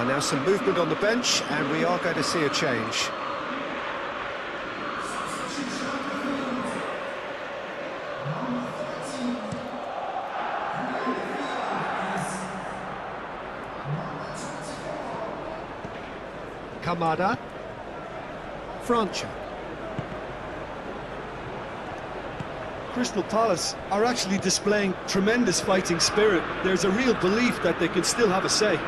Now some movement on the bench, and we are going to see a change. Kamada, Francha. Crystal Palace are actually displaying tremendous fighting spirit. There's a real belief that they can still have a say.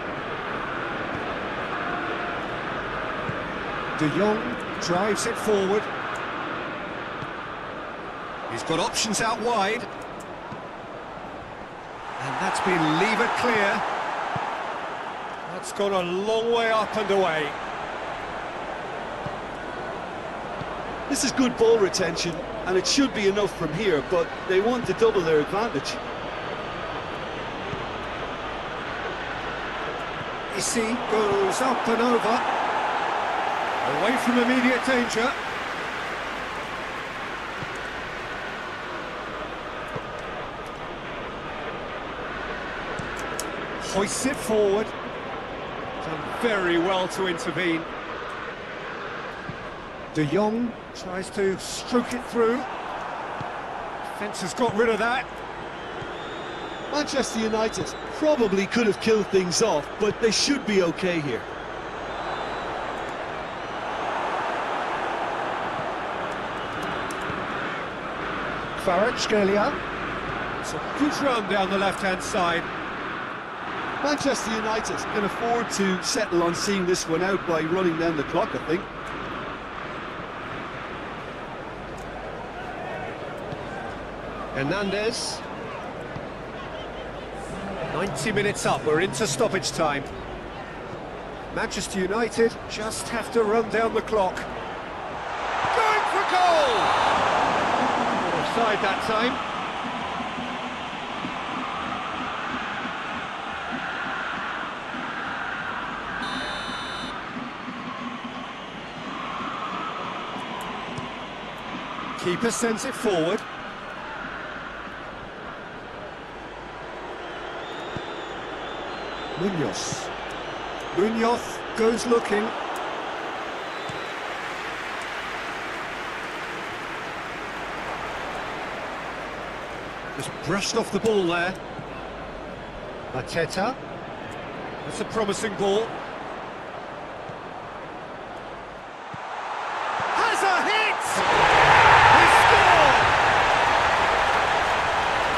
De Jong drives it forward. He's got options out wide. And that's been levered clear. That's gone a long way up and away. This is good ball retention, and it should be enough from here, but they want to double their advantage. Issy goes up and over. Away from immediate danger. Hoists it forward. Done very well to intervene. De Jong tries to stroke it through. Defence has got rid of that. Manchester United probably could have killed things off, but they should be okay here. Kvaratskhelia. It's a good run down the left-hand side. Manchester United can afford to settle on seeing this one out by running down the clock, I think. Hernandez. 90 minutes up, we're into stoppage time. Manchester United just have to run down the clock. Going for goal! Offside that time. Keeper sends it forward. Munoz goes looking. Just brushed off the ball there. Mateta. That's a promising ball. Has a hit! He scored!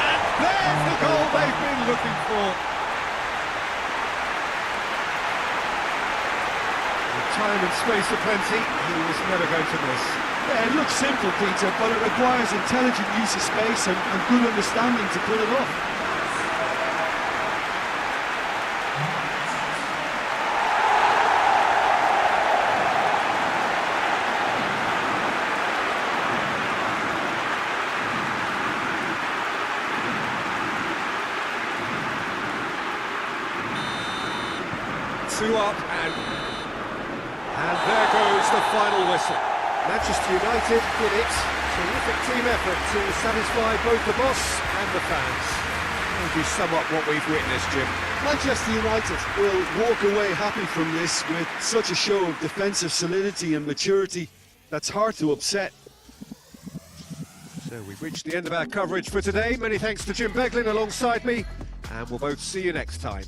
And there's the goal they've been looking for. Time and space aplenty, he was never going to miss. Yeah, it looks simple, Peter, but it requires intelligent use of space and good understanding to pull it off. Two up and there goes the final whistle. Manchester United did it. Terrific team effort to satisfy both the boss and the fans. Maybe somewhat what we've witnessed, Jim. Manchester United will walk away happy from this with such a show of defensive solidity and maturity that's hard to upset. So we've reached the end of our coverage for today. Many thanks to Jim Beglin alongside me, and we'll both see you next time.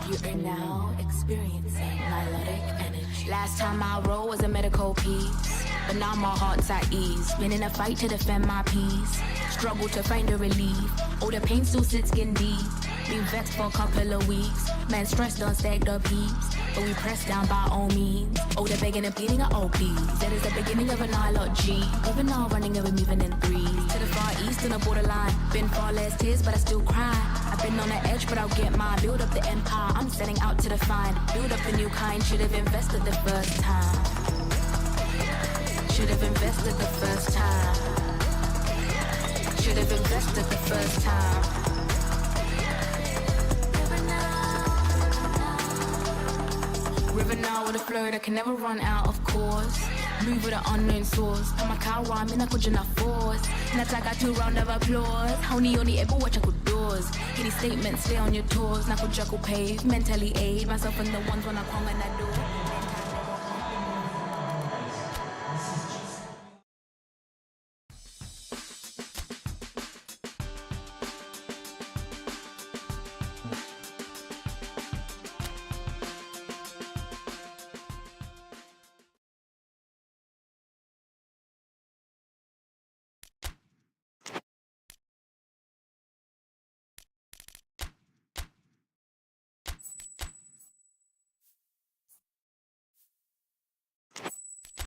You are now experiencing melodic energy. Last time I wrote was a medical piece, but now my heart's at ease. Been in a fight to defend my peace. Struggle to find a relief. Oh, the pain still sits skin deep. Been vexed for a couple of weeks. Man, stress done stacked up heaps. but we press down by all means. Oh, they're begging and pleading, oh please. That is the beginning of an I-G. Even now running and we're moving in threes. To the far east on the borderline. Been far less tears, but I still cry. I've been on the edge, but I'll get mine. Build up the empire, I'm setting out to define. Build up the new kind, should have invested the first time. Should have invested the first time. Should have invested the first time. River now with a flow that can never run out, of course. Move with an unknown source. I'm a cow, I'm in a good enough force. Next I got 2 round of applause. Only ever watch I could doors. Any statements, stay on your toes. Now could juggle pave, mentally aid myself and the ones when I come and I do.